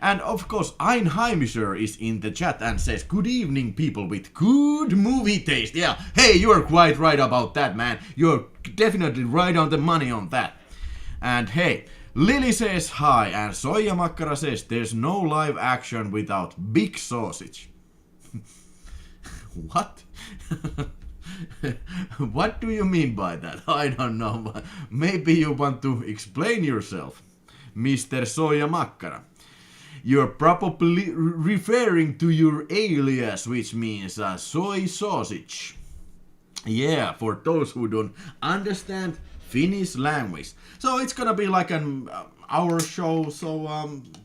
And of course, Einheimischer is in the chat and says, good evening, people with good movie taste. Yeah, hey, you're quite right about that, man. You're definitely right on the money on that. And hey, Lily says hi, and Soija Makkara says, there's no live action without big sausage. What? What do you mean by that? I don't know. Maybe you want to explain yourself, Mr. Soija Makkara. You're probably referring to your alias, which means soy sausage. Yeah, for those who don't understand Finnish language. So it's gonna be like an hour show, so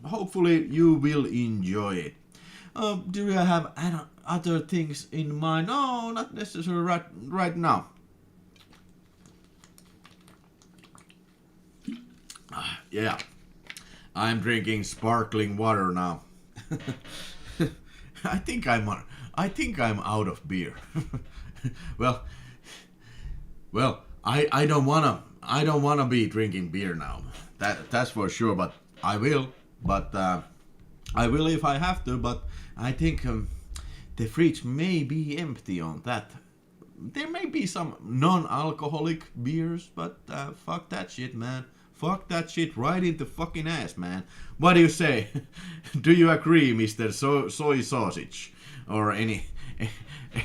hopefully you will enjoy it. Do you have other things in mind? No, not necessarily right now. Yeah, I'm drinking sparkling water now. I think I'm out of beer. well, I don't wanna be drinking beer now. That's for sure. But I will. But I will if I have to. But I think the fridge may be empty on that. There may be some non-alcoholic beers, but fuck that shit, man. Fuck that shit right in the fucking ass, man. What do you say? Do you agree, Mr. Soy Sausage? Or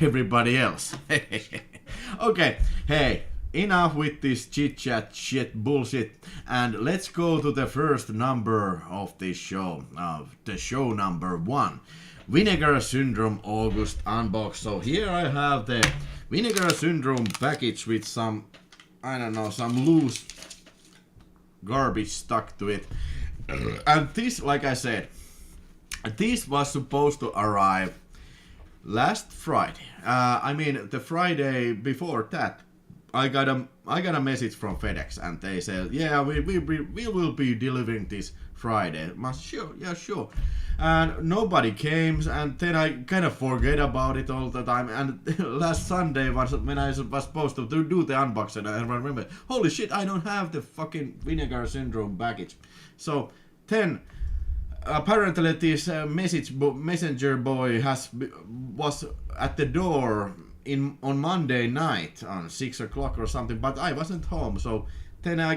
everybody else? Okay, hey, enough with this chit-chat shit bullshit, and let's go to the first number of this show, the show number 1. Vinegar Syndrome August unbox. So here I have the Vinegar Syndrome package with some, I don't know, some loose garbage stuck to it. And this, like I said, this was supposed to arrive last Friday. I mean, the Friday before that, I got a message from FedEx, and they said, yeah, we will be delivering this Friday. Sure, yeah, sure. And nobody came, and then I kind of forget about it all the time. And last Sunday was when I was supposed to do the unboxing, and I remember, holy shit, I don't have the fucking Vinegar Syndrome package. So then apparently this messenger boy was at the door on Monday night on 6 o'clock or something, but I wasn't home, so then I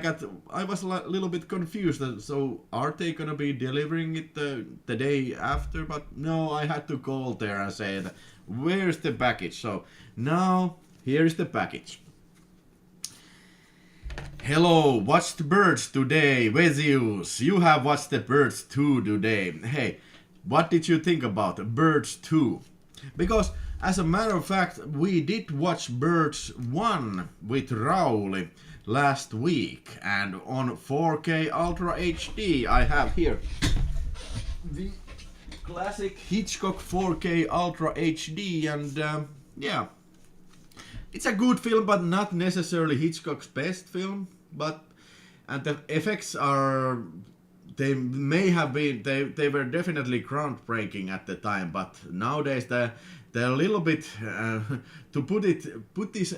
was a little bit confused. So are they gonna be delivering it the day after? But no, I had to call there and say, where's the package? So now here's the package. Hello, watched Birds today, Vezius. You have watched the Birds 2 today. Hey, what did you think about Birds 2? Because as a matter of fact, we did watch Birds 1 with Rauli last week, and on 4K Ultra HD I have here the classic Hitchcock 4K Ultra HD, and yeah, it's a good film, but not necessarily Hitchcock's best film. And the effects are, they may have been, they were definitely groundbreaking at the time, but nowadays they're a little bit, to put this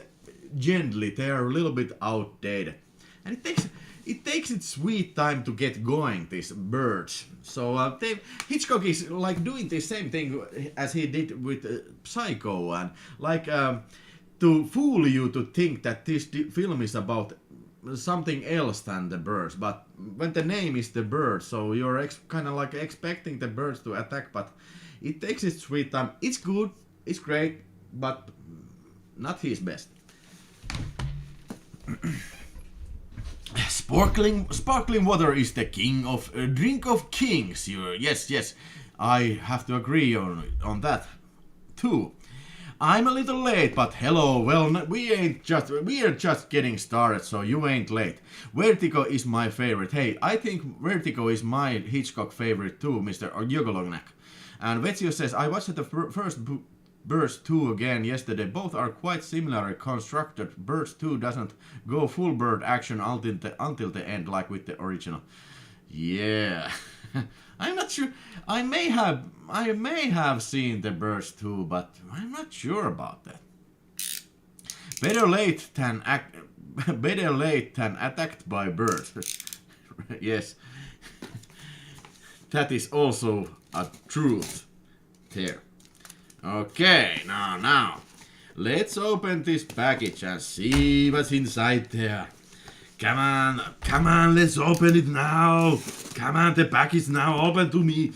gently, they are a little bit outdated, and it takes its sweet time to get going, these Birds. So Hitchcock is like doing the same thing as he did with Psycho, and like to fool you to think that this film is about something else than the birds. But when the name is the Birds, so you're kind of like expecting the birds to attack, but it takes its sweet time. It's good, it's great, but not his best. Sparkling water is the king of drink of kings. Yes, I have to agree on that too. I'm a little late, but hello. Well, we are just getting started, so you ain't late. Vertigo is my favorite. Hey, I think Vertigo is my Hitchcock favorite too, Mr. Jogolognak. And Vetsio says, I watched the first Birds 2 again yesterday. Both are quite similarly constructed. Birds 2 doesn't go full bird action until the end, like with the original. Yeah. I'm not sure. I may have seen the Birds 2, but I'm not sure about that. Better late than attacked by birds. Yes. that is also a truth there. Okay, now, let's open this package and see what's inside there. Come on, let's open it now. Come on, the package now, open to me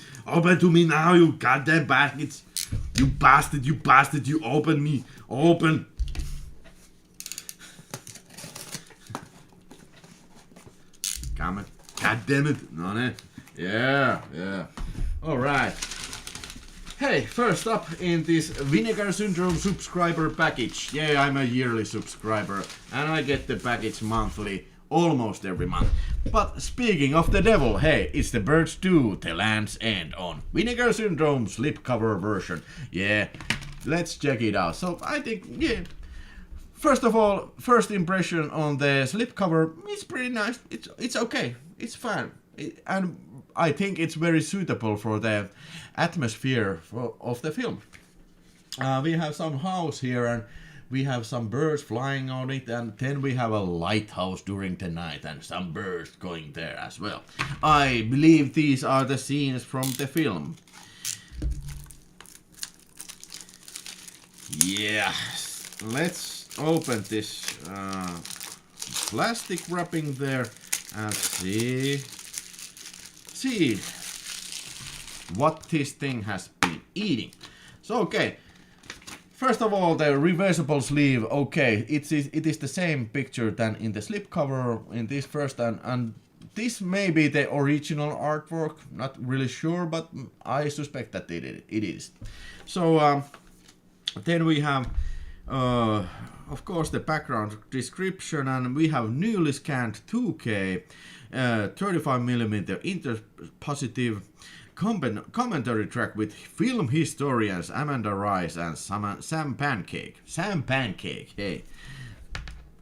now, you goddamn package. You bastard, you open me, open. Come on, goddamn it, no. Yeah. Alright. Hey, first up in this Vinegar Syndrome subscriber package. Yeah, I'm a yearly subscriber and I get the package monthly, almost every month. But speaking of the devil, hey, it's the Birds 2, The Land's End on Vinegar Syndrome slipcover version. Yeah, let's check it out. So I think, yeah, first of all, first impression on the slipcover, it's pretty nice. It's okay, it's fine. And I think it's very suitable for the atmosphere of the film. We have some house here and we have some birds flying on it, and then we have a lighthouse during the night and some birds going there as well. I believe these are the scenes from the film. Yeah, let's open this plastic wrapping there and see what this thing has been eating. So okay, first of all, the reversible sleeve. Okay, it is the same picture than in the slipcover in this first, and this may be the original artwork. Not really sure, but I suspect that it is. So then we have of course the background description, and we have newly scanned 2K 35mm interpositive commentary track with film historians Amanda Rice and Sam Pancake. Sam Pancake, hey.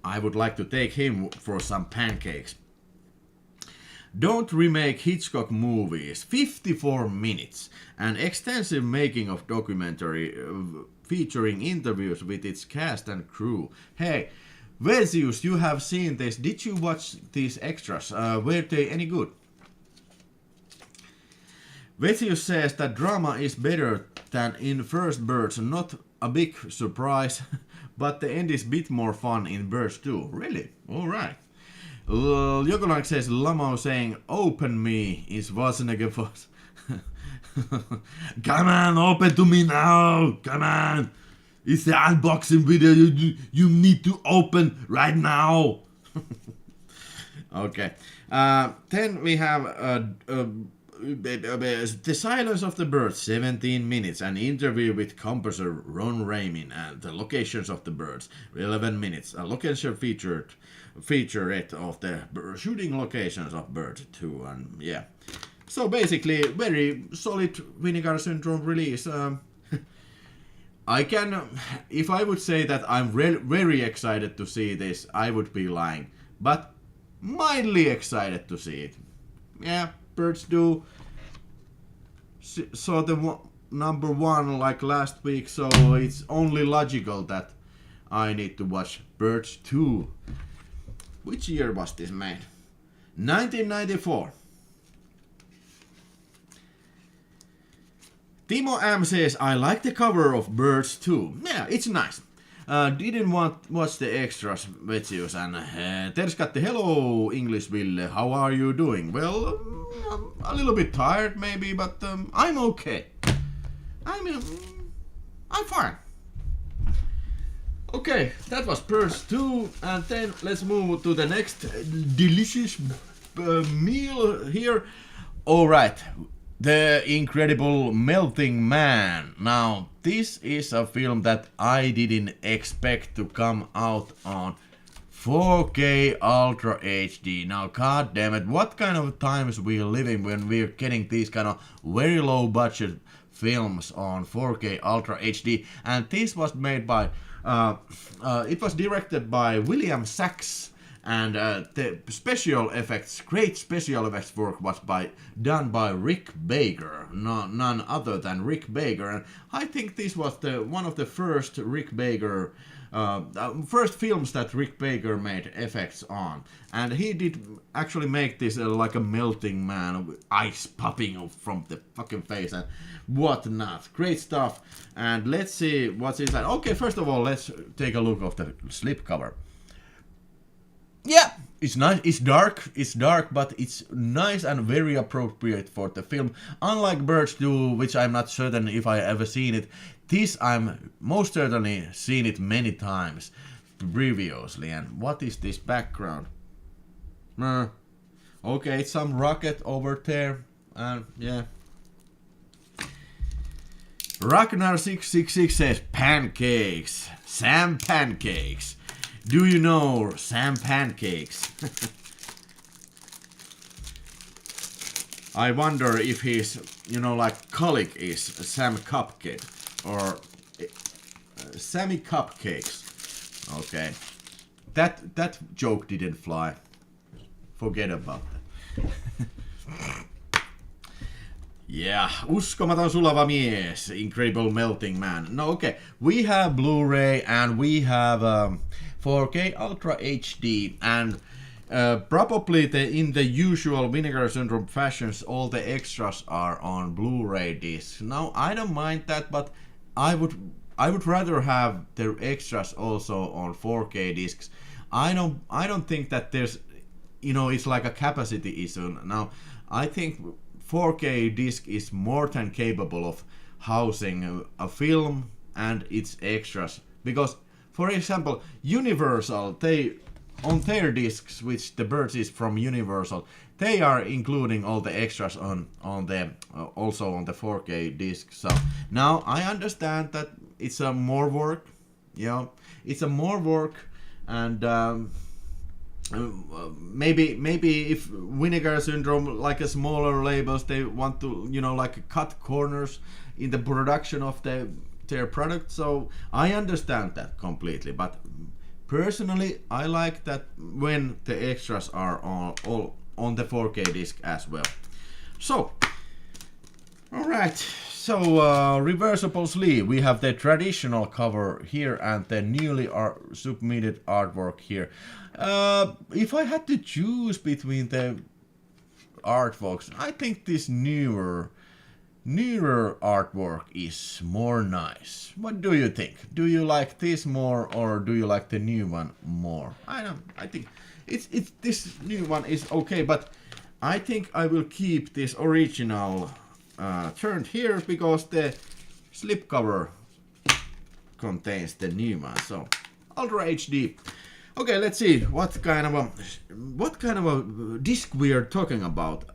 I would like to take him for some pancakes. Don't remake Hitchcock movies. 54 minutes. An extensive making of documentary featuring interviews with its cast and crew. Hey, Vhs, you have seen this. Did you watch these extras? Were they any good? Vhs says that drama is better than in First Birds. Not a big surprise, but the end is a bit more fun in Birds 2. Really? Alright. Jokonak says Lamo saying open me is Vinegar Syndrome. Come on, open to me now. Come on. It's the unboxing video you need to open right now. Okay. Then we have The Silence of the Birds, 17 minutes. An interview with composer Ron Ramin and the locations of the birds, 11 minutes. A location featurette of the shooting locations of Birds 2. And yeah. So basically, very solid Vinegar Syndrome release. I can, if I would say that I'm very excited to see this, I would be lying. But mildly excited to see it. Yeah, Birds 2 saw the number 1 like last week, so it's only logical that I need to watch Birds 2. Which year was this made? 1994. Timo M says, I like the cover of Birds 2. Yeah, it's nice. Didn't watch the extras, Vhs, and Terskatti, hello English Ville, how are you doing? Well, a little bit tired maybe, but I'm okay. I'm fine. Okay, that was Birds 2, and then let's move to the next delicious meal here. Alright. The Incredible Melting Man. Now, this is a film that I didn't expect to come out on 4K Ultra HD. Now, god damn it, what kind of times we're living when we're getting these kind of very low budget films on 4K Ultra HD. And this was made by, it was directed by William Sachs. And the special effects, great special effects work was done by Rick Baker, none other than Rick Baker. And I think this was one of the first Rick Baker first films that Rick Baker made effects on, and he did actually make this like a melting man, with ice popping from the fucking face and whatnot. Great stuff. And let's see what's inside. Okay, first of all, let's take a look of the slipcover. Yeah, it's nice. It's dark, but it's nice and very appropriate for the film. Unlike Birds 2, which I'm not certain if I ever seen it, this I'm most certainly seen it many times previously. And what is this background? Okay, it's some rocket over there, and yeah. Ragnar666 says pancakes. Sam Pancakes. Do you know Sam Pancakes? I wonder if his, like colleague is Sam Cupcake or Sammy Cupcakes. Okay, that joke didn't fly. Forget about that. Yeah, uskomaton sulava mies, incredible melting man. No, okay, we have Blu-ray and we have 4K Ultra HD, and probably in the usual Vinegar Syndrome fashions, all the extras are on Blu-ray discs. Now, I don't mind that, but I would rather have their extras also on 4K discs. I don't think that there's, it's like a capacity issue. Now, I think 4K disc is more than capable of housing a film and its extras, because, for example, Universal, on their discs, which the Birds is from Universal, they are including all the extras on the also on the 4K disc. So now I understand that it's a more work, it's a more work, and maybe if Vinegar Syndrome, like a smaller labels, they want to like cut corners in the production of their product. So I understand that completely, but personally I like that when the extras are all on the 4K disc as well. So alright, so reversible sleeve, we have the traditional cover here and the newly submitted artwork here. If I had to choose between the artworks, I think this newer artwork is more nice. What do you think? Do you like this more, or do you like the new one more? I think it's this new one is okay, but I think I will keep this original turned here because the slipcover contains the new one. So Ultra HD. Okay, let's see what kind of a disc we are talking about.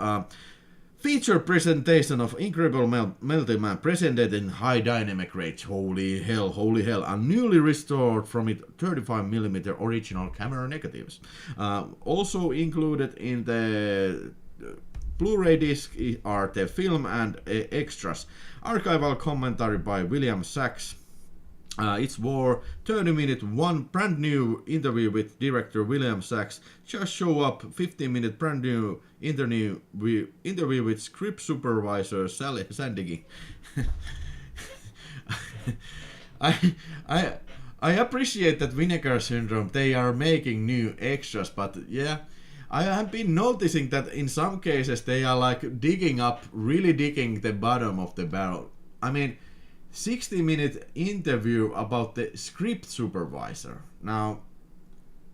Feature presentation of Incredible Melting Man presented in high dynamic range. Holy hell, and newly restored from its 35mm original camera negatives. Also included in the Blu-ray disc are the film and extras. Archival commentary by William Sachs. It's for 30-minute one brand new interview with director William Sachs. Just show up 15-minute brand new interview with script supervisor Sally Sandigy. I appreciate that Vinegar Syndrome, they are making new extras, but yeah, I have been noticing that in some cases they are like really digging the bottom of the barrel. I mean, 60-minute interview about the script supervisor. Now,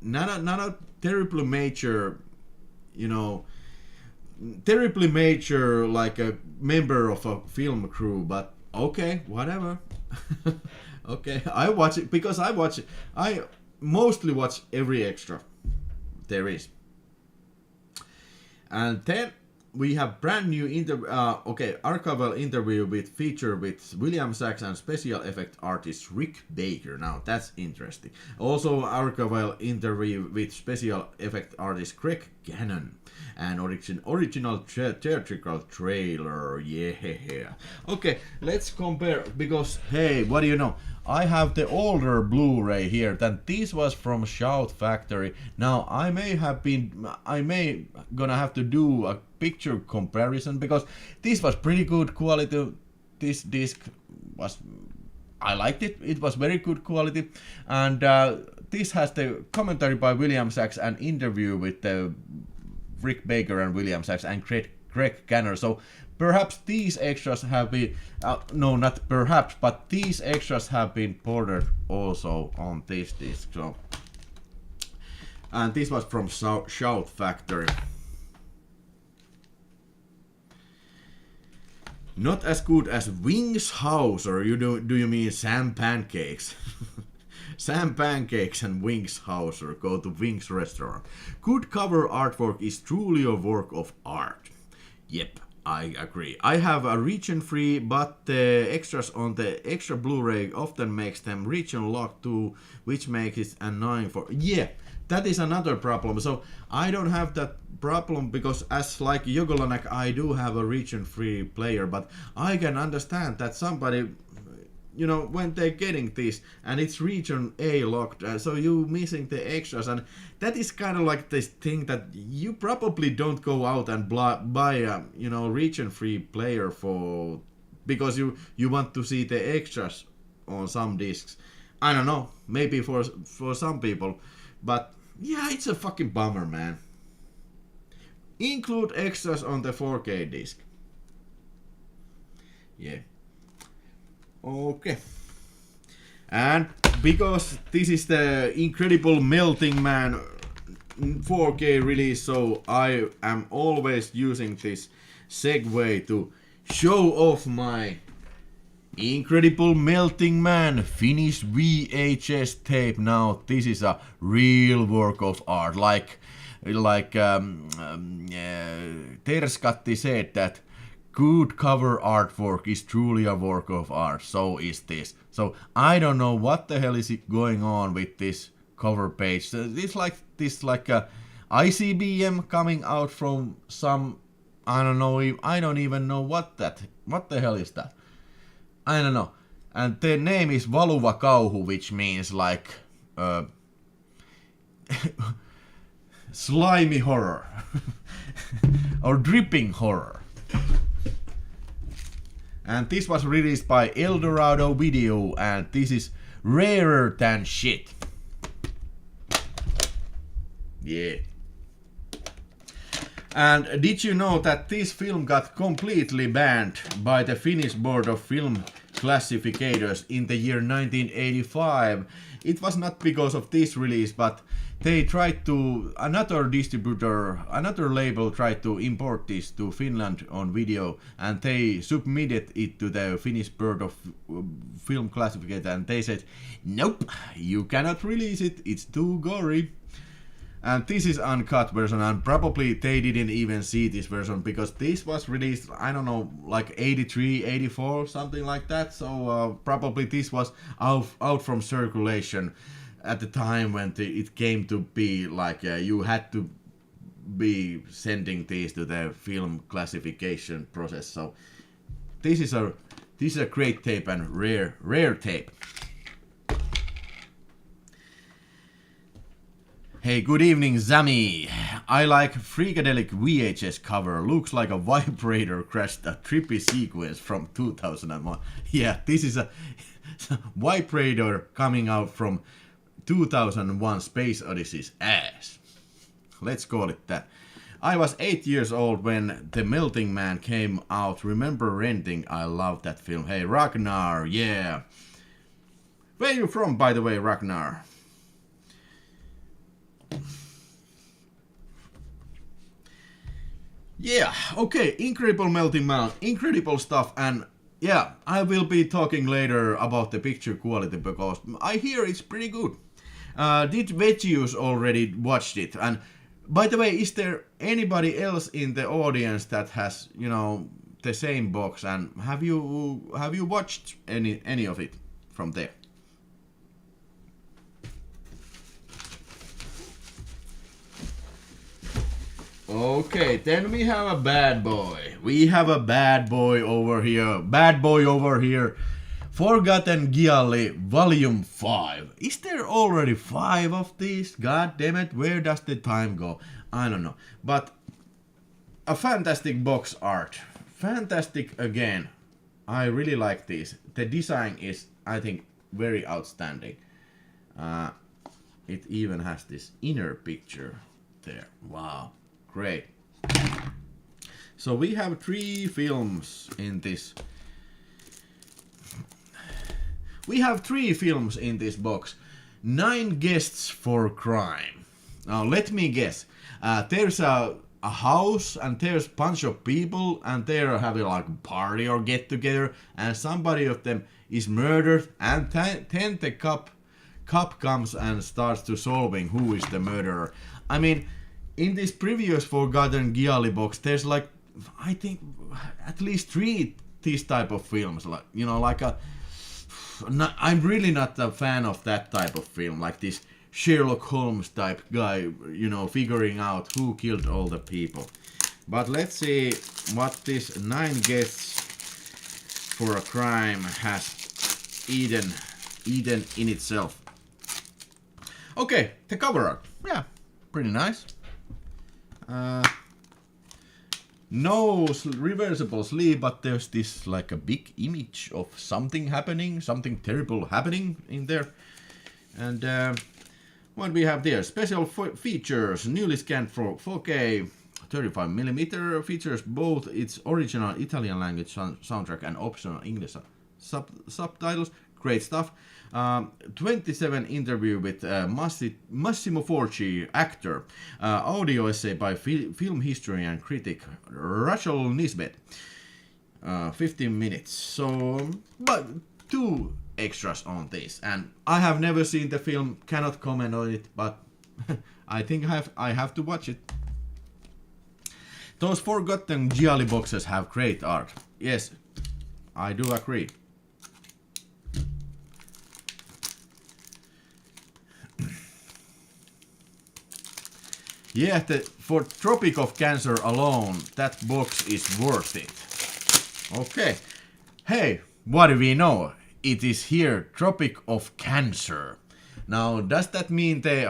not a terribly major, like a member of a film crew, but okay, whatever. Okay, I watch it because I mostly watch every extra there is. And then we have brand new archival interview feature with William Sachs and special effect artist Rick Baker. Now that's interesting. Also archival interview with special effect artist Craig Gannon and original theatrical trailer. Yeah. Okay, let's compare, because hey, what do you know? I have the older Blu-ray here. That this was from Shout Factory. Now I may gonna have to do a picture comparison, because this was pretty good quality. This disc was I liked it. It was very good quality. And this has the commentary by William Sachs and interview with Rick Baker and William Sachs and Greg Canner. So perhaps these extras have been, no, not perhaps, but these extras have been ported also on this disc. So, and this was from Shout Factory. Not as good as Wings House, or do you mean Sam Pancakes? Sam Pancakes and Wings House, or go to Wings Restaurant. Good cover artwork is truly a work of art. Yep, I agree. I have a region-free, but the extras on the extra Blu-ray often makes them region locked too, which makes it annoying for... Yeah, that is another problem. So I don't have that problem because as like Jogolanek, I do have a region-free player, but I can understand that somebody, you know, when they're getting this and it's region A locked, so you missing the extras, and that is kind of like this thing that you probably don't go out and buy a, you know, region-free player for, because you want to see the extras on some discs. I don't know, maybe for some people, but yeah, it's a fucking bummer, man. Include extras on the 4K disc. Yeah. Okay. And because this is the Incredible Melting Man 4K release, so I am always using this segue to show off my Incredible Melting Man finished VHS tape. Now this is a real work of art, like Terskatti said that good cover artwork is truly a work of art. So is this. So I don't know what the hell is going on with this cover page. It's like this, like a ICBM coming out from some, I don't know. I don't even know what the hell is that. I don't know. And the name is Valuva Kauhu, which means like slimy horror or dripping horror. And this was released by Eldorado Video, and this is rarer than shit. Yeah. And did you know that this film got completely banned by the Finnish Board of Film Classificators in the year 1985? It was not because of this release, but they tried to, another label tried to import this to Finland on video, and they submitted it to the Finnish Board of Film Classificator, and they said, nope, you cannot release it, it's too gory. And this is uncut version, and probably they didn't even see this version because this was released, I don't know, like 83, 84, something like that. So probably this was out from circulation at the time when it came to be like you had to be sending these to the film classification process. So this is a great tape and rare tape. Hey, good evening, Zami. I like Freakadelic VHS cover. Looks like a vibrator crashed a trippy sequence from 2001. Yeah, this is a vibrator coming out from 2001 Space Odyssey's ass. Let's call it that. I was 8 years old when The Melting Man came out. Remember renting? I love that film. Hey, Ragnar, yeah. Where are you from, by the way, Ragnar? Yeah, okay, Incredible Melting Man, incredible stuff, and yeah, I will be talking later about the picture quality because I hear it's pretty good. Did Vhs already watched it? And by the way, is there anybody else in the audience that has, you know, the same box, and have you watched any of it from there? Okay, then we have a bad boy. We have a bad boy over here. Bad boy over here. Forgotten Gialli Volume 5. Is there already 5 of these? God damn it, where does the time go? I don't know. But a fantastic box art. Fantastic again. I really like this. The design is I think, very outstanding. It even has this inner picture there. Wow, great. So we have 3 films in this. We have 3 films in this box. 9 guests for crime. Now let me guess. There's a house and there's a bunch of people and they're having like a party or get together and somebody of them is murdered and then the cop comes and starts to solving who is the murderer. I mean, in this previous Forgotten Gialli box, there's like, I think, at least 3 these type of films. Like, you know, like I'm really not a fan of that type of film, like this Sherlock Holmes type guy, you know, figuring out who killed all the people. But let's see what this 9 guests for a crime has eaten in itself. Okay, the cover art. Yeah, pretty nice. No reversible sleeve, but there's this like a big image of something happening, something terrible happening in there. And what we have there? Special features, newly scanned for 4K, 35mm, features both its original Italian language soundtrack and optional English subtitles. Great stuff. 27 interview with Massimo Forci, actor. Audio essay by film historian and critic Rachel Nisbet. 15 minutes. So, but 2 extras on this. And I have never seen the film, cannot comment on it, but I think I have to watch it. Those Forgotten Gialli boxes have great art. Yes, I do agree. Yeah, for Tropic of Cancer alone, that box is worth it. Okay. Hey, what do we know? It is here, Tropic of Cancer. Now, does that mean the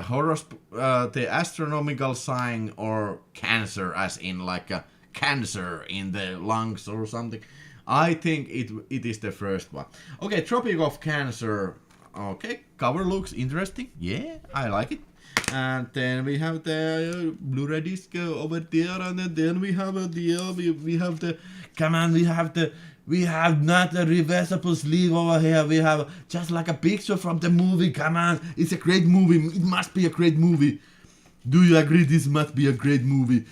astronomical sign or cancer, as in like a cancer in the lungs or something? I think it is the first one. Okay, Tropic of Cancer. Okay, cover looks interesting. Yeah, I like it. And then we have the Blu-ray disc over there, and then we have we have the, come on, we have not a reversible sleeve over here. We have just like a picture from the movie. Come on, it's a great movie. It must be a great movie. Do you agree? This must be a great movie.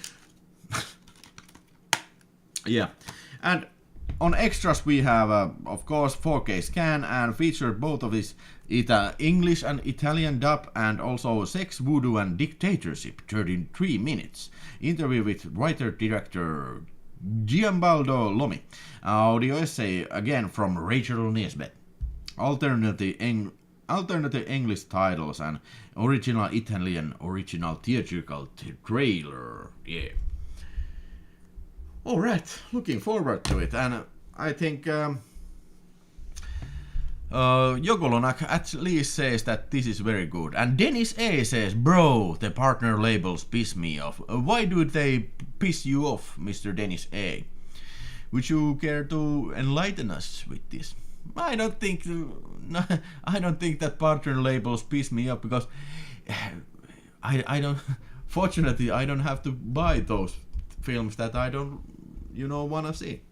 Yeah, and on extras we have, of course, 4K scan and featured both of these English and Italian dub, and also Sex, Voodoo and Dictatorship, 33 minutes. Interview with writer-director Gianbaldo Lomi. Audio essay again from Rachel Nisbet. Alternative English titles and original Italian original theatrical trailer. Yeah. Alright, looking forward to it, and I think Jokolonak at least says that this is very good. And Dennis A says, bro, the partner labels piss me off. Why do they piss you off, Mr. Dennis A? Would you care to enlighten us with this? I don't think that partner labels piss me off, because I don't, fortunately I don't have to buy those films that I don't, wanna see.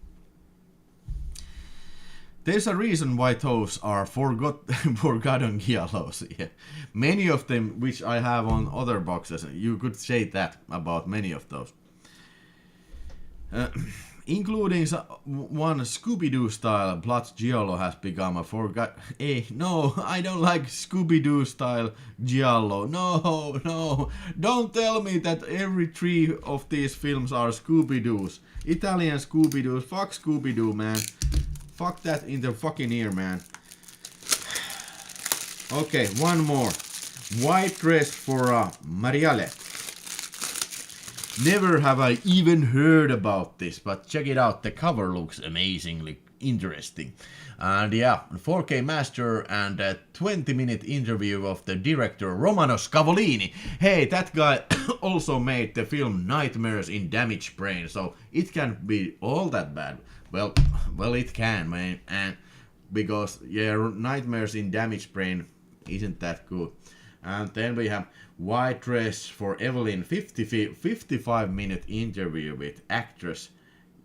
There's a reason why those are forgotten giallos. Yeah. Many of them, which I have on other boxes, you could say that about many of those. Including one Scooby-Doo style plot giallo has become a no, I don't like Scooby-Doo style giallo. No, don't tell me that every 3 of these films are Scooby-Doos. Italian Scooby-Doos, fuck Scooby-Doo, man. Fuck that in the fucking ear, man. Okay, one more. White dress for Mariale. Never have I even heard about this, but check it out. The cover looks amazingly interesting. And yeah, 4K master and a 20-minute interview of the director Romano Scavolini. Hey, that guy also made the film Nightmares in Damaged Brain, so it can't be all that bad. Well, it can, man. And because yeah, Nightmares in Damaged Brain isn't that good. And then we have White Dress for Evelyn, 55-minute interview with actress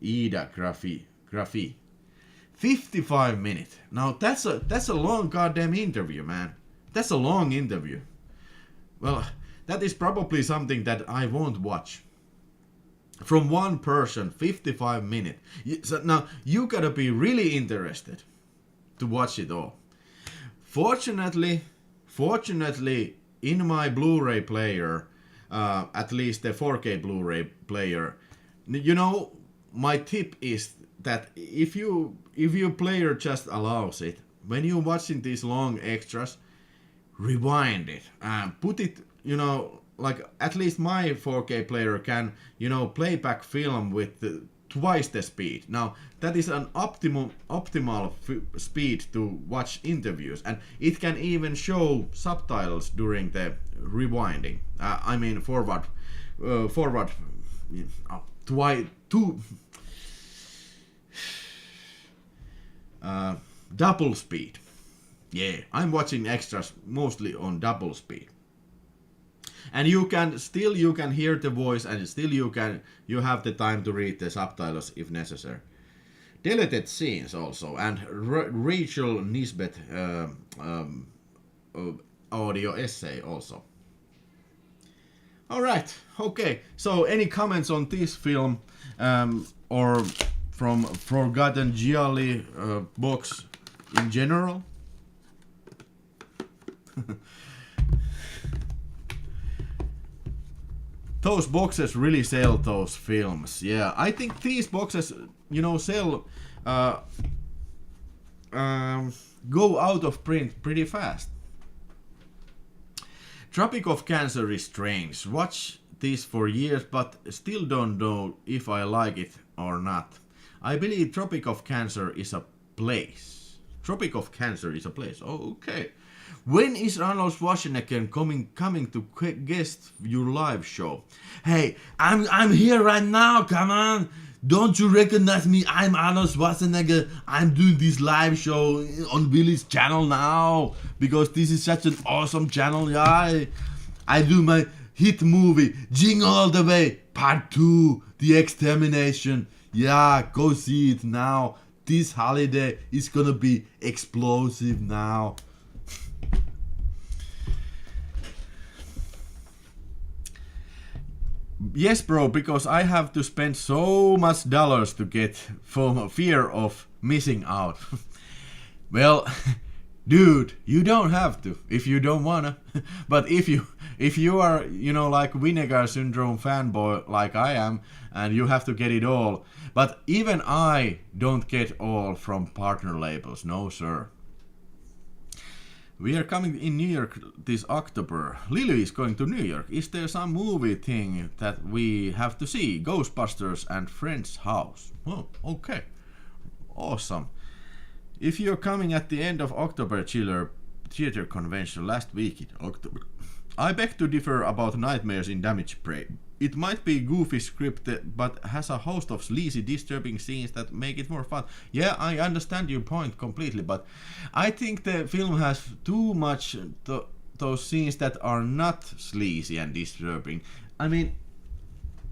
Ida Graffi. 55 minutes. Now that's a long goddamn interview, man. That's a long interview. Well, that is probably something that I won't watch. From one person, 55 minutes. So now you gotta be really interested to watch it all. Fortunately, in my Blu-ray player, at least the 4K Blu-ray player, you know, my tip is that if your player just allows it, when you're watching these long extras, rewind it and put it, you know, like at least my 4K player can, you know, play back film with twice the speed. Now that is an optimal speed to watch interviews, and it can even show subtitles during the rewinding. I mean forward, double speed. Yeah, I'm watching extras mostly on double speed. And you can hear the voice, and still you have the time to read the subtitles if necessary. Deleted scenes also, and Rachel Nisbet audio essay also. All right, okay. So any comments on this film, or from Forgotten Gialli box in general? Those boxes really sell those films. Yeah, I think these boxes, you know, sell, go out of print pretty fast. Tropic of Cancer is strange. Watch this for years, but still don't know if I like it or not. I believe Tropic of Cancer is a place. Tropic of Cancer is a place. Oh, okay. When is Arnold Schwarzenegger coming to guest your live show? Hey, I'm here right now. Come on, don't you recognize me? I'm Arnold Schwarzenegger. I'm doing this live show on Willy's channel now because this is such an awesome channel. Yeah, I do my hit movie Jingle All the Way Part 2, The Extermination. Yeah, go see it now. This holiday is gonna be explosive now. Yes, bro, because I have to spend so much dollars to get from fear of missing out. Well, dude, you don't have to if you don't wanna. But if you are, you know, like Vinegar Syndrome fanboy like I am, and you have to get it all. But even I don't get all from partner labels, no sir. We are coming in New York this October. Lily is going to New York. Is there some movie thing that we have to see? Ghostbusters and Friends House. Oh, okay. Awesome. If you're coming at the end of October Chiller Theater Convention last week in October, I beg to differ about Nightmares in Damaged Brain. It might be goofy scripted, but has a host of sleazy, disturbing scenes that make it more fun. Yeah, I understand your point completely, but I think the film has too much those scenes that are not sleazy and disturbing. I mean,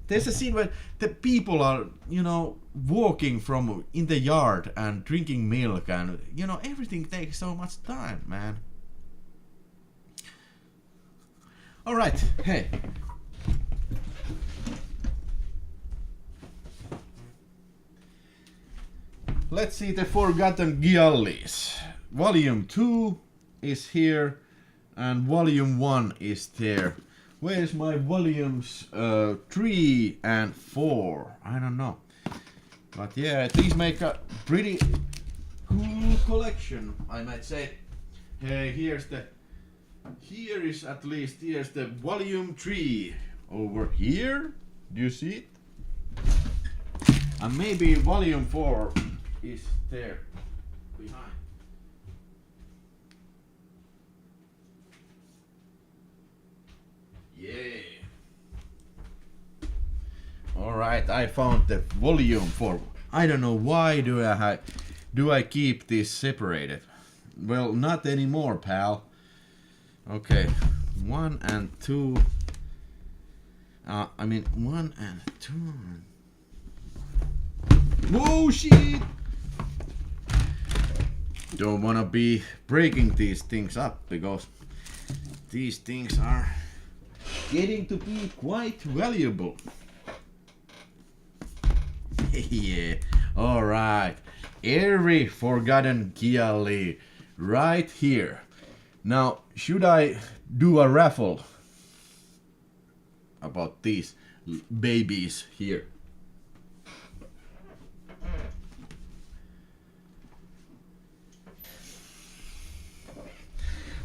there's a scene where the people are, you know, walking from in the yard and drinking milk, and you know, everything takes so much time, man. All right, hey. Let's see the Forgotten Giallis. Volume 2 is here and Volume 1 is there. Where's my volumes 3 and 4? I don't know. But yeah, these make a pretty cool collection, I might say. Hey, here's the Volume 3 over here. Do you see it? And maybe Volume 4 is there behind. Yeah. Alright, I found the Volume 4. I don't know why do do I keep these separated? Well, not anymore, pal. Okay, 1 and 2. I mean 1 and 2. Whoa, shit! Don't wanna be breaking these things up because these things are getting to be quite valuable. Yeah, alright. Every forgotten Kiali right here. Now, should I do a raffle about these babies here?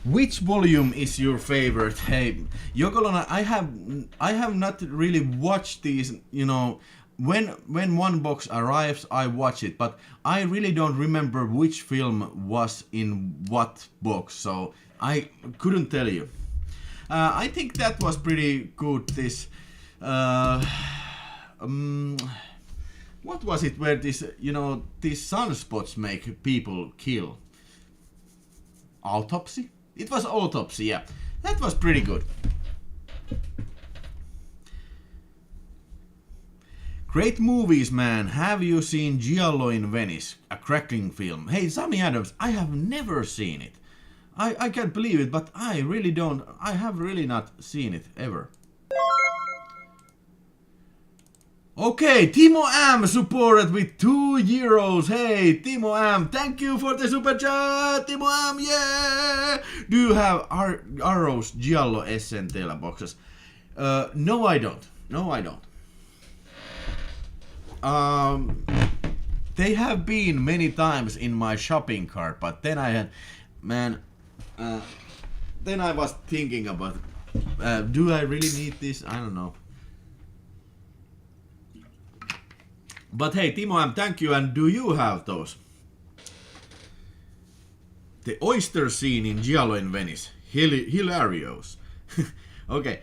Which volume is your favorite? Hey, Yokolona, I have not really watched these, you know, when one box arrives I watch it, but I really don't remember which film was in what box, so I couldn't tell you. I think that was pretty good, this what was it where this, you know, these sunspots make people kill? Autopsy? It was Autopsy, yeah. That was pretty good. Great movies, man. Have you seen Giallo in Venice? A cracking film. Hey, Sammy Adams, I have never seen it. I can't believe it, but I really don't. I have really not seen it ever. Okay, Timo M supported with €2. Hey, Timo M, thank you for the super chat, Timo M, yeah! Do you have Arrows Giallo Essentela boxes? No, I don't. No, I don't. They have been many times in my shopping cart, but then I had, man, then I was thinking about, do I really need this? I don't know. But hey, Timo M, thank you, and do you have those? The oyster scene in Giallo in Venice. Hilarious. Okay.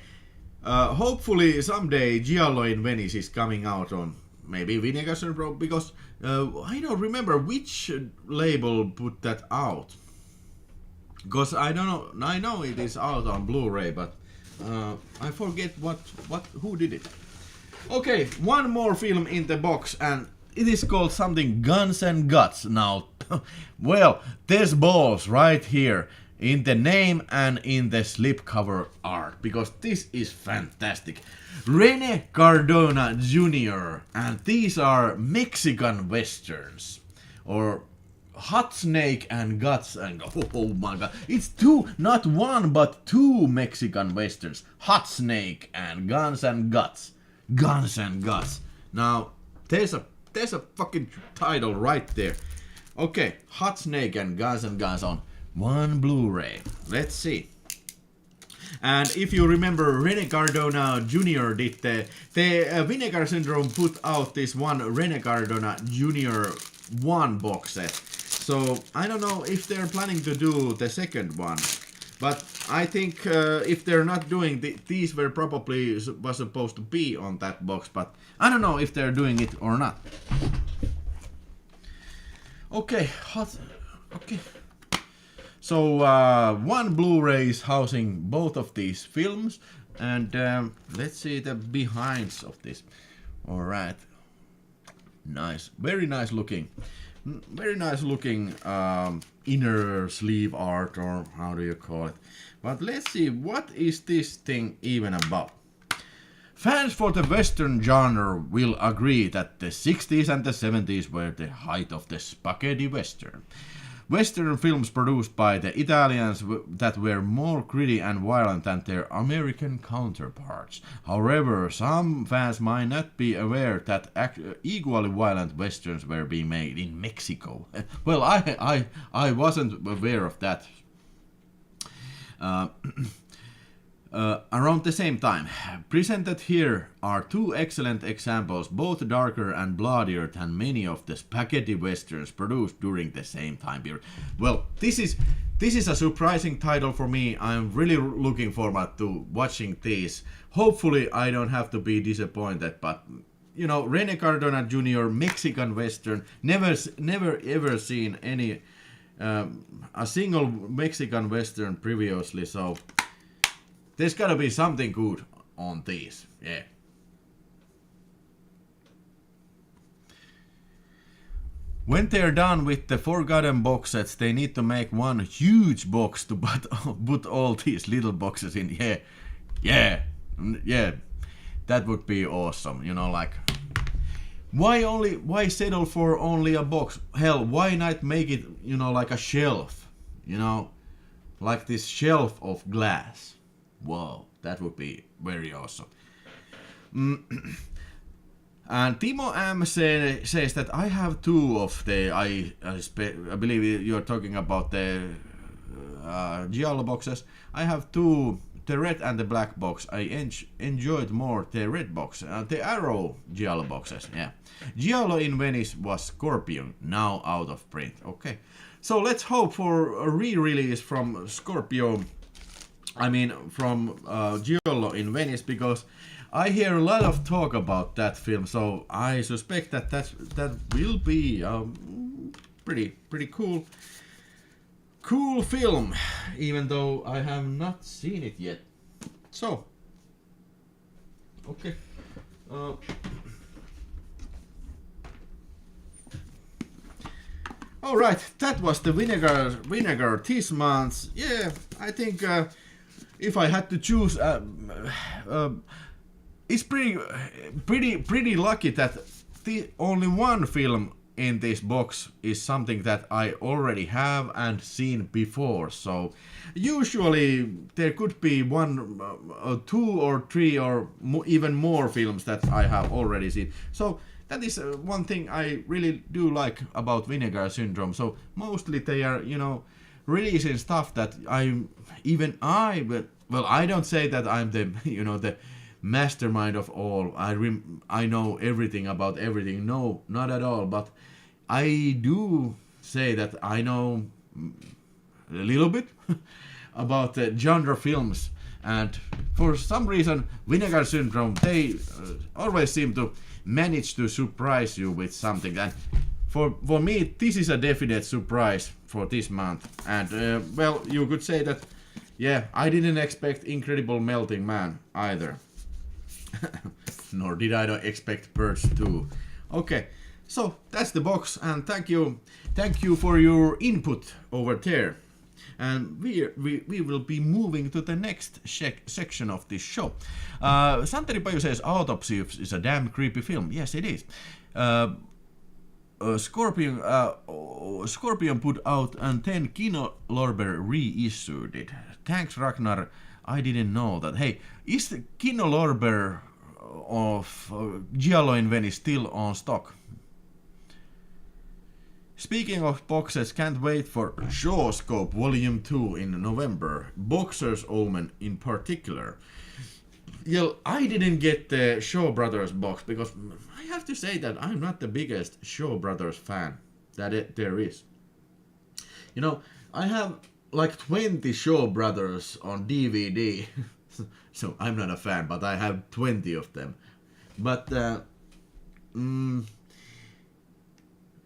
Hopefully someday Giallo in Venice is coming out on maybe Vinegar Syndrome, because I don't remember which label put that out. Because I don't know, I know it is out on Blu-ray, but I forget who did it. Okay, one more film in the box, and it is called something Guns and Guts. Now, well, there's balls right here in the name and in the slipcover art, because this is fantastic. Rene Cardona Jr. and these are Mexican westerns, or Hot Snake and Guts, and oh my god, it's two, not one but two Mexican westerns. Hot Snake and Guns and Guts. Guns and Guts. Now, there's a fucking title right there. Okay, Hot Snake and Guns on one Blu-ray. Let's see. And if you remember, Rene Cardona Jr. did the Vinegar Syndrome put out this one Rene Cardona Jr. 1 box set. So I don't know if they're planning to do the second one. But I think if they're not doing these were probably was supposed to be on that box, but I don't know if they're doing it or not. Okay, okay. So one Blu-ray is housing both of these films, and let's see the behinds of this. All right, nice, very nice looking. Very nice looking inner sleeve art, or how do you call it. But let's see, what is this thing even about? Fans for the Western genre will agree that the 60s and the 70s were the height of the spaghetti Western. Western films produced by the Italians that were more gritty and violent than their American counterparts. However, some fans might not be aware that equally violent westerns were being made in Mexico. Well, I wasn't aware of that. Around the same time, presented here are two excellent examples, both darker and bloodier than many of the spaghetti westerns produced during the same time period. Well, this is a surprising title for me. I'm really looking forward to watching these. Hopefully I don't have to be disappointed, but you know, Rene Cardona Jr. Mexican Western. Never ever seen any a single Mexican Western previously, so there's gotta be something good on these. Yeah. When they're done with the Forgotten box sets, they need to make one huge box to put all these little boxes in. Yeah. That would be awesome. You know, like, why settle for only a box? Hell, why not make it, you know, like a shelf? You know, like this shelf of glass. Whoa, that would be very awesome. And Timo M says that I have two of the, I believe you're talking about the Giallo boxes. I have two, the red and the black box. I enjoyed more the red box, the Arrow Giallo boxes. Yeah, Giallo in Venice was Scorpion, now out of print. Okay, so let's hope for a re-release from Scorpio. I mean, from Giallo in Venice, because I hear a lot of talk about that film, so I suspect that will be pretty cool film, even though I have not seen it yet. So, okay. All right, that was the Vinegar this month. Yeah, I think if I had to choose. It's pretty lucky that the only one film in this box is something that I already have and seen before. So usually there could be one, two or three or even more films that I have already seen. So that is one thing I really do like about Vinegar Syndrome. So mostly they are, you know, releasing stuff that well, I don't say that I'm the, you know, the mastermind of all. I know everything about everything. No, not at all. But I do say that I know a little bit about the genre films, and for some reason Vinegar Syndrome, they always seem to manage to surprise you with something. And for me, this is a definite surprise for this month. And well, you could say that, yeah, I didn't expect Incredible Melting Man either. Nor did I expect Birds 2. Okay, so that's the box, and thank you for your input over there. And we will be moving to the next section of this show. Santeri Paju says Autopsy is a damn creepy film. Yes, it is. Scorpion put out and then Kino Lorber reissued it. Thanks, Ragnar. I didn't know that. Hey, is the Kino Lorber of Giallo in Venice still on stock? Speaking of boxes, can't wait for Shawscope Volume 2 in November. Boxer's Omen in particular. Yeah, I didn't get the Shaw Brothers box because I have to say that I'm not the biggest Shaw Brothers fan that there is. You know, I have like 20 Shaw Brothers on DVD, so I'm not a fan, but I have 20 of them. But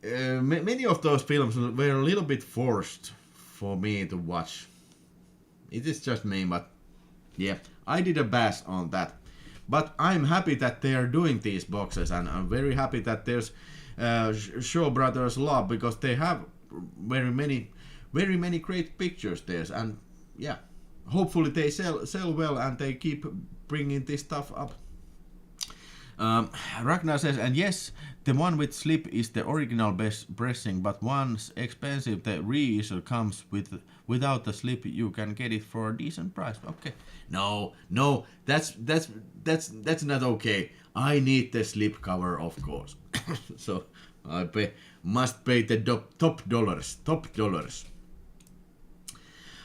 many of those films were a little bit forced for me to watch. It is just me, but yeah, I did a bash on that. But I'm happy that they are doing these boxes, and I'm very happy that there's Shaw Brothers love, because they have very many great pictures there, and yeah, hopefully they sell well and they keep bringing this stuff up. Ragnar says, and yes, the one with slip is the original best pressing, but once expensive, the reissue comes without the slip. You can get it for a decent price. Okay, no, that's not okay. I need the slip cover, of course. So I must pay the top dollars.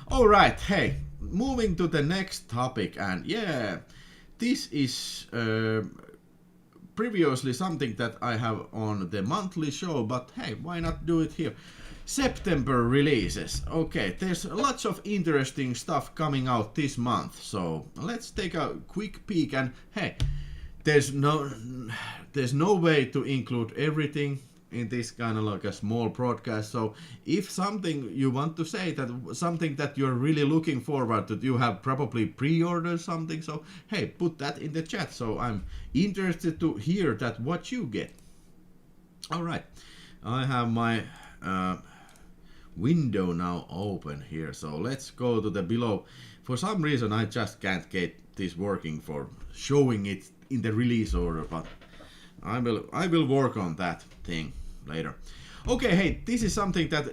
All right, hey, moving to the next topic, and yeah, this is previously something that I have on the monthly show, but hey, why not do it here? September releases. Okay, there's lots of interesting stuff coming out this month, so let's take a quick peek. And hey, there's no way to include everything in this kind of like a small broadcast. So if something you want to say, that something that you're really looking forward to, you have probably pre-ordered something, so hey, put that in the chat, so I'm interested to hear that what you get. All right, I have my window now open here, so let's go to the below. For some reason I just can't get this working for showing it in the release order, but I will work on that thing later. Okay, hey, this is something that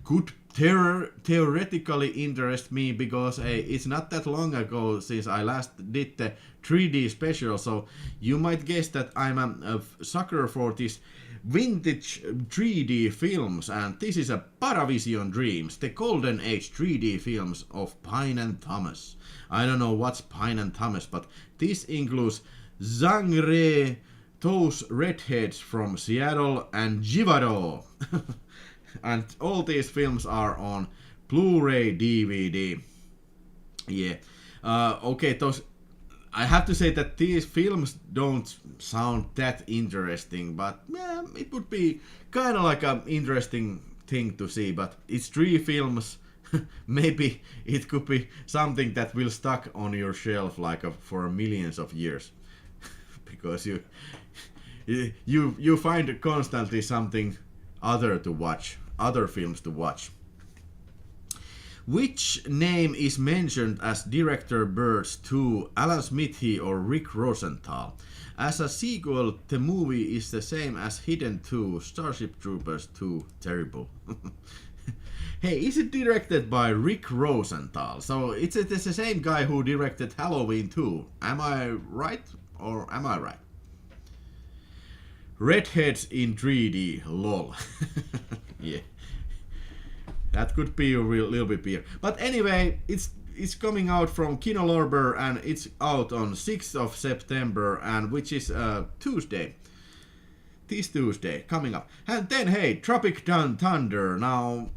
could theoretically interest me, because it's not that long ago since I last did the 3D special, so you might guess that I'm a sucker for this vintage 3D films, and this is a Paravision Dreams, the golden age 3D films of Pine and Thomas. I don't know what's Pine and Thomas, but this includes Zangre, those redheads from Seattle, and Jivaro. And all these films are on Blu-ray DVD. Yeah. Okay, those. I have to say that these films don't sound that interesting, but yeah, it would be kind of like an interesting thing to see. But it's 3 films. Maybe it could be something that will stuck on your shelf like for millions of years, because you find constantly something other to watch, other films to watch. Which name is mentioned as director birds to Alan Smithy or Rick Rosenthal? As a sequel, the movie is the same as Hidden 2, Starship Troopers 2, terrible. Hey, is it directed by Rick Rosenthal? So it's the same guy who directed Halloween 2. Am I right or am I right? Redheads in 3D, lol. Yeah. That could be a little bit weird. But anyway, it's coming out from Kino Lorber, and it's out on 6th of September, and which is Tuesday. This Tuesday coming up. And then hey, Tropic Thunder. Now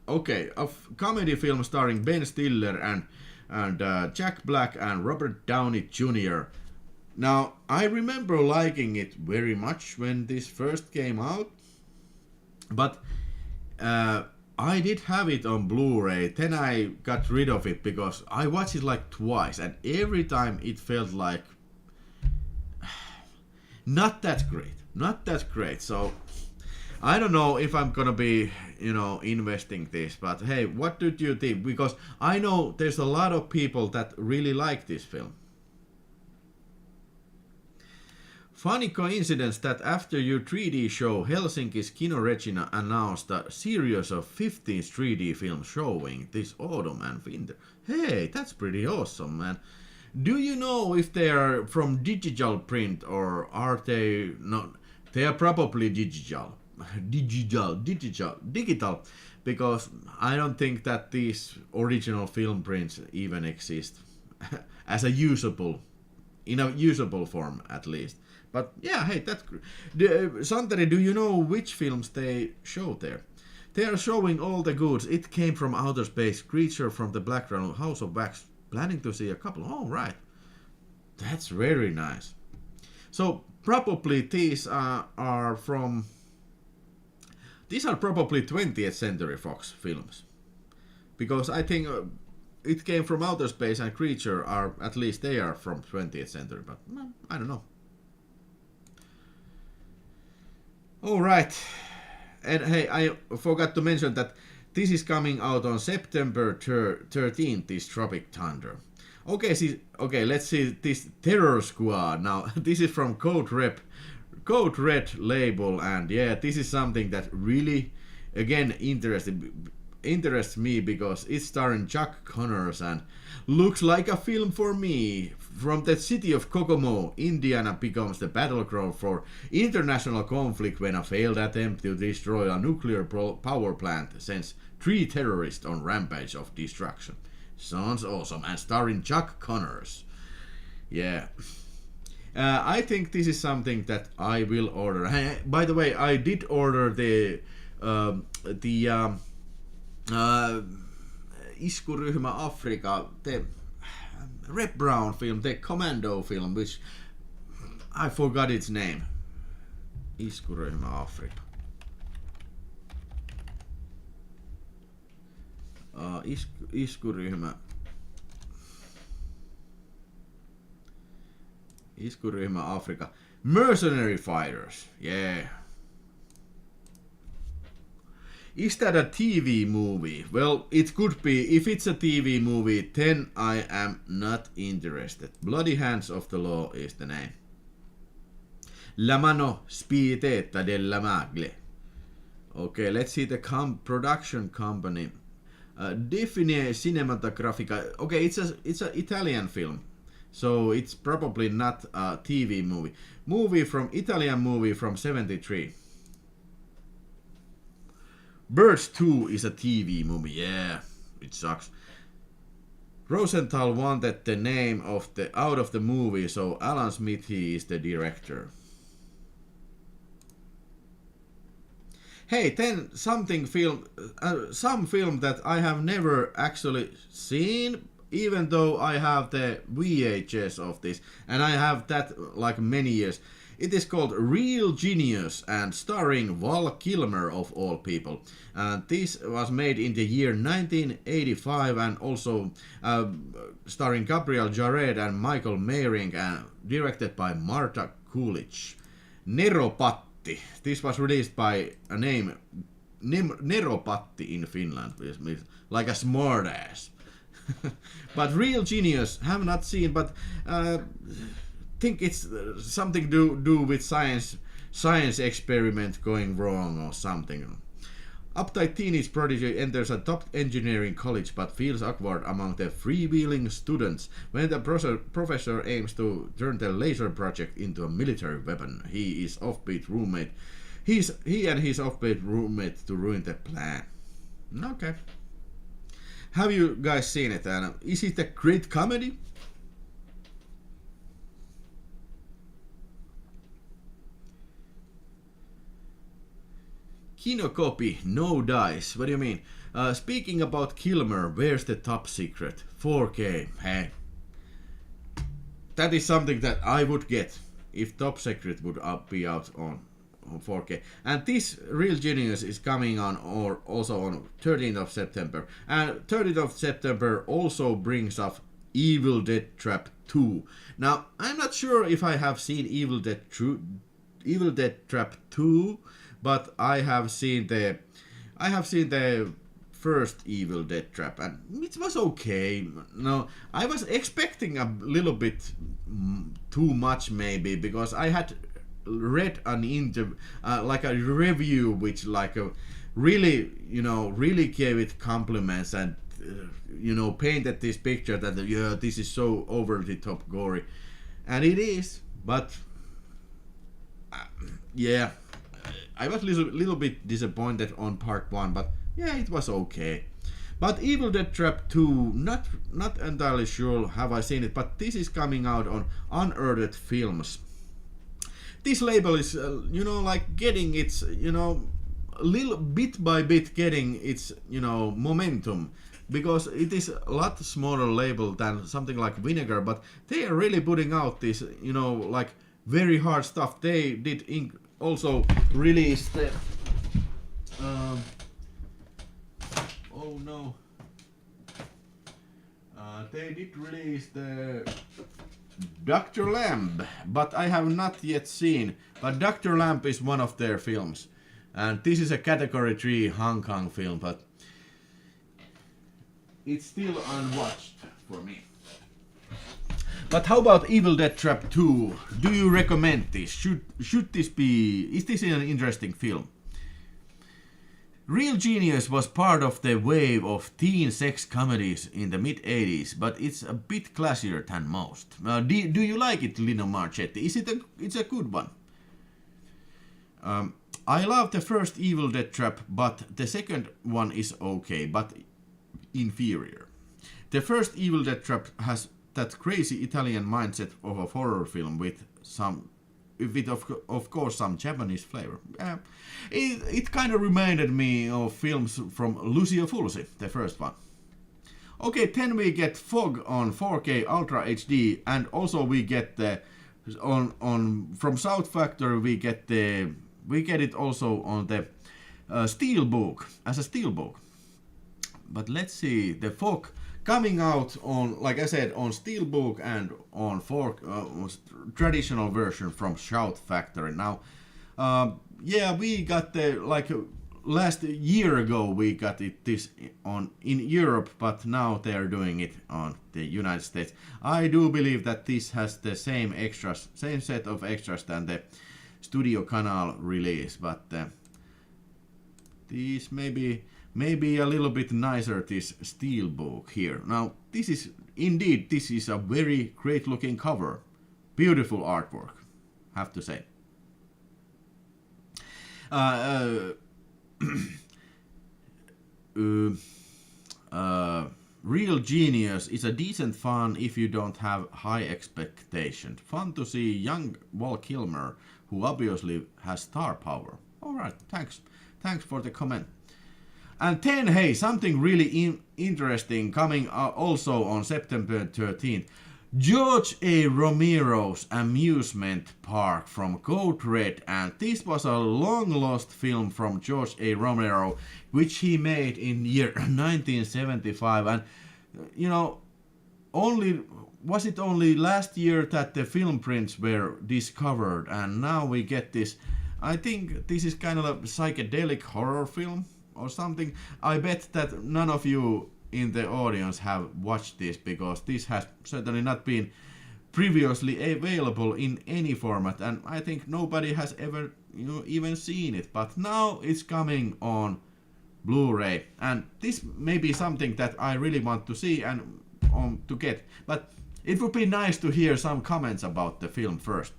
okay, a comedy film starring Ben Stiller and Jack Black and Robert Downey Jr. Now, I remember liking it very much when this first came out, but I did have it on Blu-ray, then I got rid of it because I watched it like twice, and every time it felt like not that great, so I don't know if I'm gonna be, investing this, but hey, what did you think? Because I know there's a lot of people that really like this film. Funny coincidence that after your 3D show, Helsinki's Kino Regina announced a series of 15 3D films showing this autumn and winter. Hey, that's pretty awesome, man. Do you know if they are from digital print or are they not? They are probably digital, because I don't think that these original film prints even exist as in a usable form at least. But yeah, hey, that's Santeri, do you know which films they show there? They are showing all the goods. It Came from Outer Space, Creature from the Black Ground, House of Wax. Planning to see a couple. All right, that's very nice. So probably these are probably 20th Century Fox films, because I think It Came from Outer Space and Creature are, at least they are from 20th century, but I don't know. Alright, and hey, I forgot to mention that this is coming out on September 13th, this Tropic Thunder. Okay, let's see this Terror Squad. Now, this is from Code Red label, and yeah, this is something that really, again, interests me because it's starring Chuck Connors and looks like a film for me. From the city of Kokomo, Indiana becomes the battleground for international conflict when a failed attempt to destroy a nuclear power plant sends 3 terrorists on rampage of destruction. Sounds awesome, and starring Chuck Connors. Yeah. I think this is something that I will order. By the way, I did order the Iskuryhmä Afrika. Reb Brown film, the Commando film, which I forgot its name. Iskuryhmä Afrika. Iskuryhmä Afrika. Mercenary Fighters. Yeah. Is that a TV movie? Well, it could be. If it's a TV movie, then I am not interested. Bloody Hands of the Law is the name. La mano spietata della magle. Okay, let's see the production company. Define Cinematografica. Okay, it's a Italian film, so it's probably not a TV movie. Italian movie from '73. Birds 2 is a TV movie. Yeah, it sucks. Rosenthal wanted the name out of the movie, so Alan Smith is the director. Hey, then some film that I have never actually seen, even though I have the VHS of this, and I have that like many years. It is called Real Genius and starring Val Kilmer of all people. And this was made in the year 1985 and also starring Gabriel Jared and Michael Meyring and directed by Marta Coolidge. Neropatti. This was released by a name Neropatti in Finland, which means like a smartass. But Real Genius, have not seen, but think it's something to do with science experiment going wrong or something. Uptight teenage prodigy enters a top engineering college but feels awkward among the freewheeling students when the professor aims to turn the laser project into a military weapon. He and his offbeat roommate to ruin the plan. Okay. Have you guys seen it? And is it a great comedy? Kinocopy, no dice. What do you mean? Speaking about Kilmer, where's the Top Secret? 4K. Hey. That is something that I would get if Top Secret would be out on 4K. And this Real Genius is coming on or also on 13th of September. And 13th of September also brings up Evil Dead Trap 2. Now, I'm not sure if I have seen Evil Dead Trap 2, but I have seen the first Evil Dead Trap and it was okay. No, I was expecting a little bit too much maybe because I had read an like a review which like a really gave it compliments and painted this picture that this is so over the top gory, and it is, but yeah, I was a little bit disappointed on part 1, but yeah, it was okay. But Evil Dead Trap 2, not entirely sure have I seen it, but this is coming out on Unearthed Films. This label is, like getting its, little bit by bit getting its, momentum. Because it is a lot smaller label than something like Vinegar, but they are really putting out this, like very hard stuff. They did also release the... oh no. They did release the Dr. Lamb, but I have not yet seen. But Dr. Lamb is one of their films. And this is a Category 3 Hong Kong film, but it's still unwatched for me. But how about Evil Dead Trap 2? Do you recommend this? Should this be... Is this an interesting film? Real Genius was part of the wave of teen sex comedies in the mid-80s, but it's a bit classier than most. Do you like it, Lino Marchetti? It's a good one. I love the first Evil Dead Trap, but the second one is okay, but inferior. The first Evil Dead Trap has that crazy Italian mindset of a horror film with of course some Japanese flavor. It kind of reminded me of films from Lucio Fulci, the first one. Okay, then we get Fog on 4K Ultra HD, and also we get the from South Factory we get it also on the Steelbook as a Steelbook. But let's see the Fog coming out on, like I said, on Steelbook and on traditional version from Shout Factory. Now, yeah, we got the last year ago we got this in Europe, but now they are doing it on the United States. I do believe that this has the same set of extras than the Studio Canal release, but these maybe a little bit nicer, this Steelbook here. Now this is a very great looking cover, beautiful artwork, have to say. Real Genius is a decent fun if you don't have high expectations. Fun to see young Val Kilmer, who obviously has star power. Alright, thanks for the comment. And then, hey, something really interesting coming also on September 13th. George A. Romero's Amusement Park from Code Red, and this was a long-lost film from George A. Romero, which he made in year 1975, and you know, was it only last year that the film prints were discovered, and now we get this. I think this is kind of a psychedelic horror film or something. I bet that none of you in the audience have watched this, because this has certainly not been previously available in any format, and I think nobody has ever even seen it, but now it's coming on Blu-ray, and this may be something that I really want to see and to get, but it would be nice to hear some comments about the film first.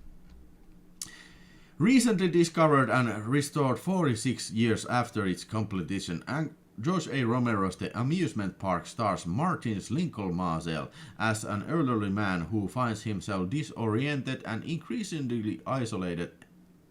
Recently discovered and restored 46 years after its completion, and George A. Romero's The Amusement Park stars Martin Slinkel-Mazel as an elderly man who finds himself disoriented and increasingly isolated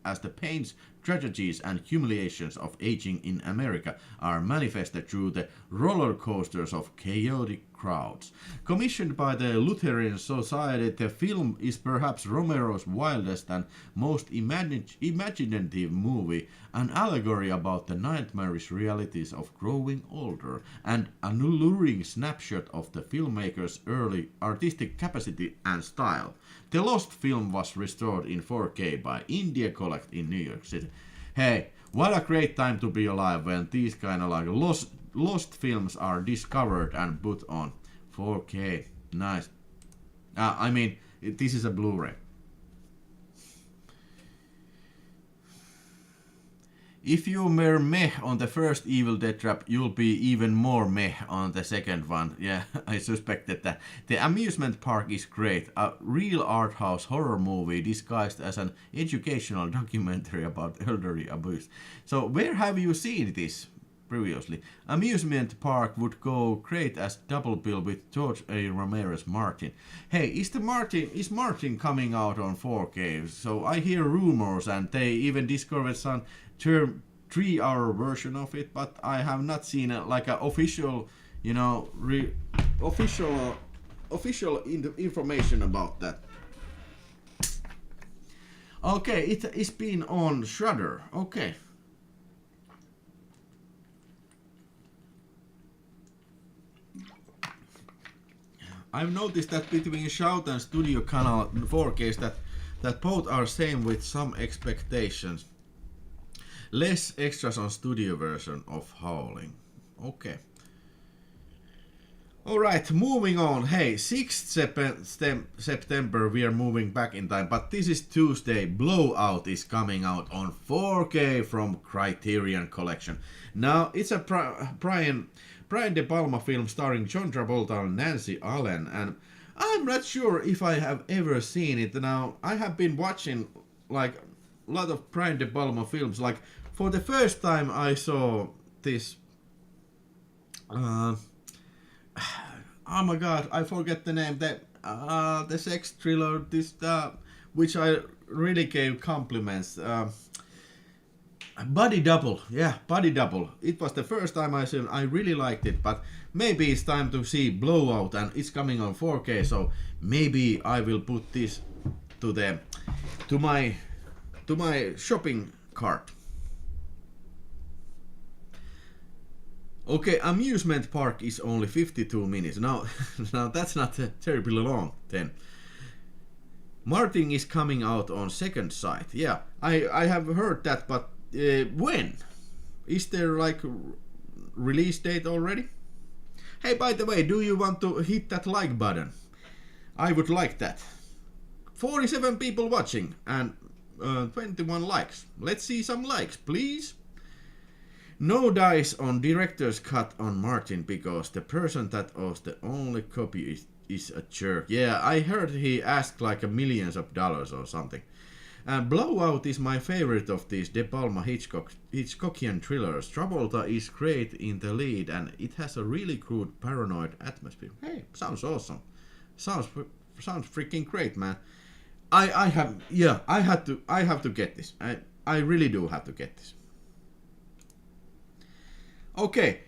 as the pains, tragedies, and humiliations of aging in America are manifested through the roller coasters of chaotic crowds. Commissioned by the Lutheran Society, the film is perhaps Romero's wildest and most imaginative movie, an allegory about the nightmarish realities of growing older, and an alluring snapshot of the filmmaker's early artistic capacity and style. The lost film was restored in 4K by India Collect in New York City. Hey, what a great time to be alive when these kind of like lost films are discovered and put on 4K. Nice. I mean, this is a Blu-ray. If you were meh on the first Evil Dead Trap, you'll be even more meh on the second one. Yeah, I suspected that. The Amusement Park is great. A real art house horror movie disguised as an educational documentary about elderly abuse. So where have you seen this previously? Amusement Park would go great as double bill with George A. Romero's Martin. Hey, is Martin coming out on 4K? So I hear rumors, and they even discovered some 3-hour version of it, but I have not seen like an official, official information about that. Okay, it's been on Shudder. Okay. I've noticed that between Shout and Studio Canal 4Ks that both are same with some expectations. Less extras on studio version of Howling. Okay. Alright, moving on. Hey, 6th September we are moving back in time, but this is Tuesday. Blowout is coming out on 4K from Criterion Collection. Now, it's a Brian De Palma film starring John Travolta and Nancy Allen, and I'm not sure if I have ever seen it. Now, I have been watching like a lot of Brian De Palma films. Like, for the first time I saw this oh my god, I forget the name, the sex thriller, which I really gave compliments. Body Double, yeah, Body Double. It was the first time I saw it. I really liked it, but maybe it's time to see Blowout, and it's coming on 4K. So maybe I will put this to my shopping cart. Okay, amusement park is only 52 minutes. Now that's not terribly long then. Martin is coming out on second sight. Yeah, I have heard that, but when? Is there like release date already? Hey, by the way, do you want to hit that like button? I would like that. 47 people watching and 21 likes. Let's see some likes, please. No dice on director's cut on Martin because the person that owns the only copy is a jerk. Yeah, I heard he asked like millions of dollars or something. Blowout is my favorite of these De Palma Hitchcockian thrillers. Travolta is great in the lead and it has a really good paranoid atmosphere. Hey, sounds awesome. Sounds freaking great, man. I have to get this. I really do have to get this. Okay,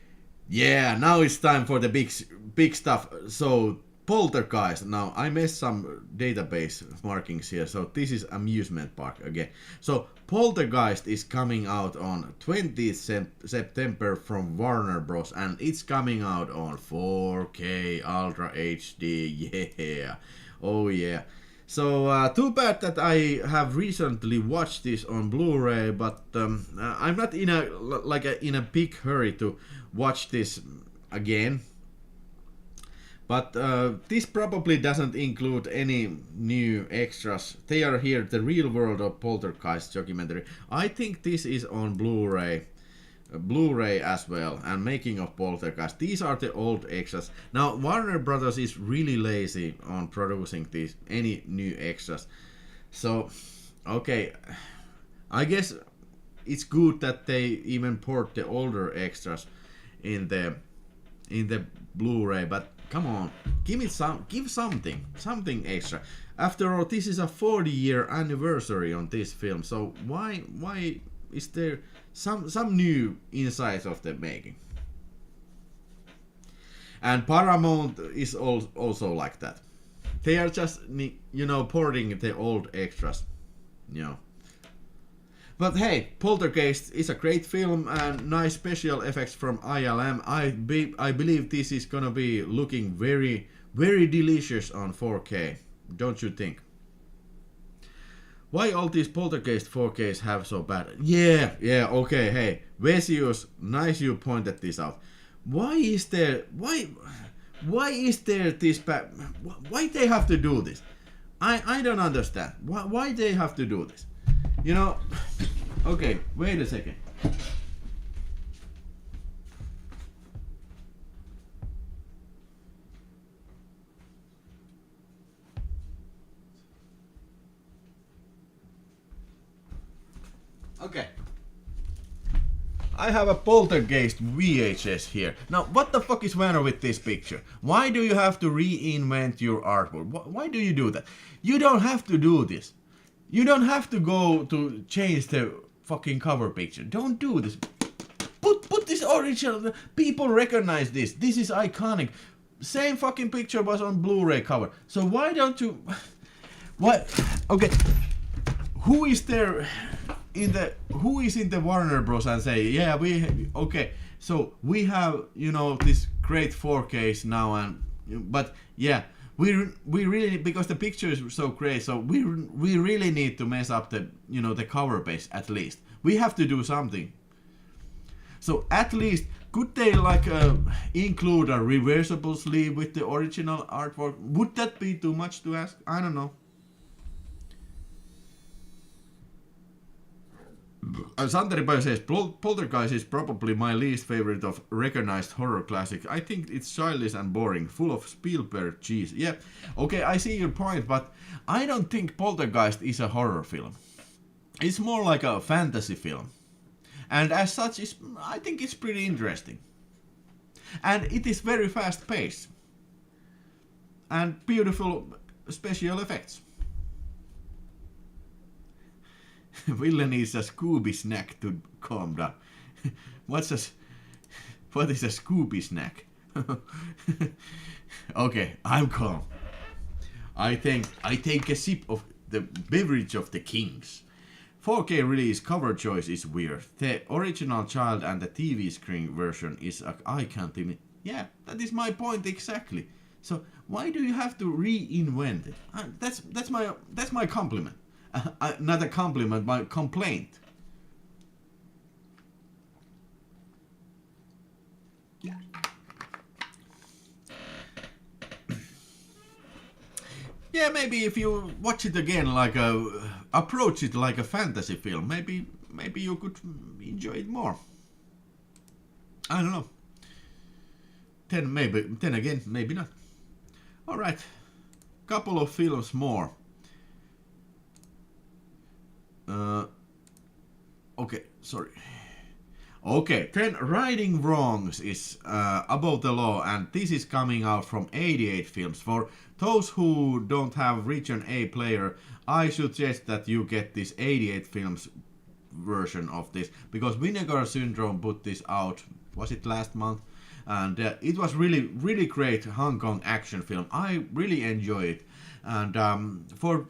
yeah, now it's time for the big stuff. So Poltergeist. Now I missed some database markings here. So this is amusement park again. So Poltergeist is coming out on 20th September from Warner Bros. And it's coming out on 4K Ultra HD. Yeah, oh yeah. So too bad that I have recently watched this on Blu-ray, but I'm not in a big hurry to watch this again. But this probably doesn't include any new extras. They are here, the real world of Poltergeist documentary. I think this is on Blu-ray as well, and making of Poltergeist. These are the old extras. Now Warner Brothers is really lazy on producing any new extras. So okay, I guess it's good that they even port the older extras in the Blu-ray, but come on, give something extra. After all, this is a 40-year anniversary on this film, so why is there some new insights of the making? And Paramount is also like that. They are just, porting the old extras, But hey, Poltergeist is a great film and nice special effects from ILM. I believe this is gonna be looking very, very delicious on 4K. Don't you think? Why all these Poltergeist 4Ks have so bad? Yeah, okay, hey, Vesius, nice you pointed this out. Why is there this bad? Why they have to do this? I don't understand. Why they have to do this? Okay, wait a second. Okay. I have a Poltergeist VHS here. Now, what the fuck is matter with this picture? Why do you have to reinvent your artwork? Why do you do that? You don't have to do this. You don't have to go to change the fucking cover picture. Don't do this. Put this original. People recognize this. This is iconic. Same fucking picture was on Blu-ray cover. So why don't you? What? Okay. Who is there in the? Who is in the Warner Bros. And say, yeah, okay. So we have this great 4Ks now, but yeah. We really, because the picture is so great, so we really need to mess up the the cover page at least. We have to do something. So at least could they include a reversible sleeve with the original artwork? Would that be too much to ask? I don't know. Santeri Pai says, Poltergeist is probably my least favorite of recognized horror classics. I think it's childish and boring, full of Spielberg cheese. Yeah, okay, I see your point, but I don't think Poltergeist is a horror film. It's more like a fantasy film. And as such, I think it's pretty interesting. And it is very fast paced. And beautiful special effects. Ville needs a Scooby snack to calm down. What is a Scooby snack? Okay, I'm calm. I take a sip of the beverage of the kings. 4K release cover choice is weird. The original child and the TV screen version is eye candy. Yeah, that is my point exactly. So why do you have to reinvent it? That's my compliment. Not a compliment, my complaint. Yeah, maybe if you watch it again, approach it like a fantasy film, maybe you could enjoy it more. I don't know. Then again, maybe not. All right, couple of films more. Okay, sorry. Okay, 10 Righting Wrongs is Above the Law, and this is coming out from 88 Films. For those who don't have Region A player, I suggest that you get this 88 Films version of this, because Vinegar Syndrome put this out, was it last month? And it was really great Hong Kong action film. I really enjoy it. And for